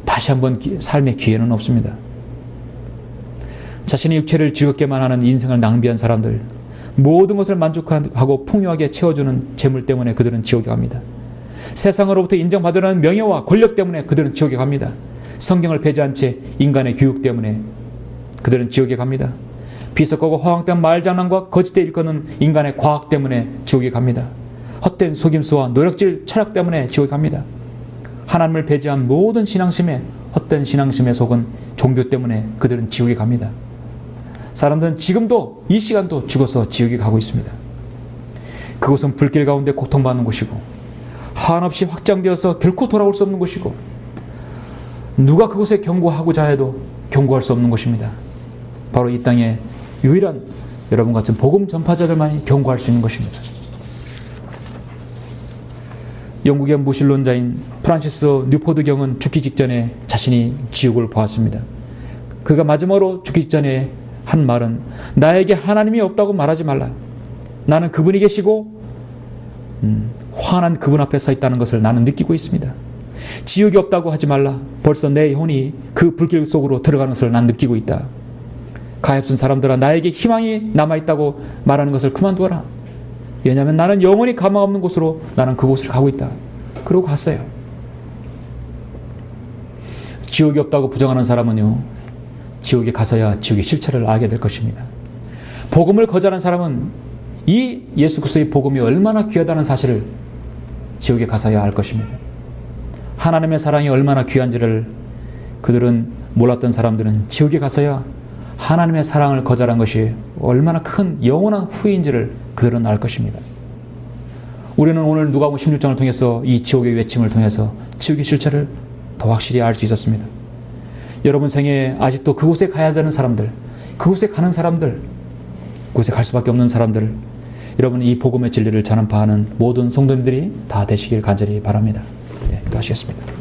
다시 한번 삶의 기회는 없습니다. 자신의 육체를 즐겁게만 하는 인생을 낭비한 사람들, 모든 것을 만족하고 풍요하게 채워주는 재물 때문에 그들은 지옥에 갑니다. 세상으로부터 인정받으려는 명예와 권력 때문에 그들은 지옥에 갑니다. 성경을 배제한 채 인간의 교육 때문에 그들은 지옥에 갑니다. 비석하고 허황된 말장난과 거짓대 일컫는 인간의 과학 때문에 지옥에 갑니다. 헛된 속임수와 노력질 철학 때문에 지옥에 갑니다. 하나님을 배제한 모든 신앙심에 헛된 신앙심에 속은 종교 때문에 그들은 지옥에 갑니다. 사람들은 지금도 이 시간도 죽어서 지옥에 가고 있습니다. 그곳은 불길 가운데 고통받는 곳이고 한없이 확장되어서 결코 돌아올 수 없는 곳이고 누가 그곳에 경고하고자 해도 경고할 수 없는 곳입니다. 바로 이 땅에 유일한 여러분 같은 복음 전파자들만이 경고할 수 있는 것입니다. 영국의 무신론자인 프란시스 뉴포드 경은 죽기 직전에 자신이 지옥을 보았습니다. 그가 마지막으로 죽기 직전에 한 말은 나에게 하나님이 없다고 말하지 말라. 나는 그분이 계시고 환한 그분 앞에 서 있다는 것을 나는 느끼고 있습니다. 지옥이 없다고 하지 말라. 벌써 내 혼이 그 불길 속으로 들어가는 것을 난 느끼고 있다. 가엾은 사람들아 나에게 희망이 남아있다고 말하는 것을 그만두어라. 왜냐하면 나는 영원히 가망 없는 곳으로 나는 그곳을 가고 있다. 그러고 갔어요. 지옥이 없다고 부정하는 사람은요, 지옥에 가서야 지옥의 실체를 알게 될 것입니다. 복음을 거절한 사람은 이 예수 그리스도의 복음이 얼마나 귀하다는 사실을 지옥에 가서야 알 것입니다. 하나님의 사랑이 얼마나 귀한지를 그들은 몰랐던 사람들은 지옥에 가서야 하나님의 사랑을 거절한 것이 얼마나 큰 영원한 후회인지를 그들은 알 것입니다. 우리는 오늘 누가복음 16장을 통해서 이 지옥의 외침을 통해서 지옥의 실체를 더 확실히 알 수 있었습니다. 여러분 생애에 아직도 그곳에 가야 되는 사람들, 그곳에 가는 사람들, 그곳에 갈 수밖에 없는 사람들, 여러분 이 복음의 진리를 전파하는 모든 성도님들이 다 되시길 간절히 바랍니다. 네, 기도하시겠습니다.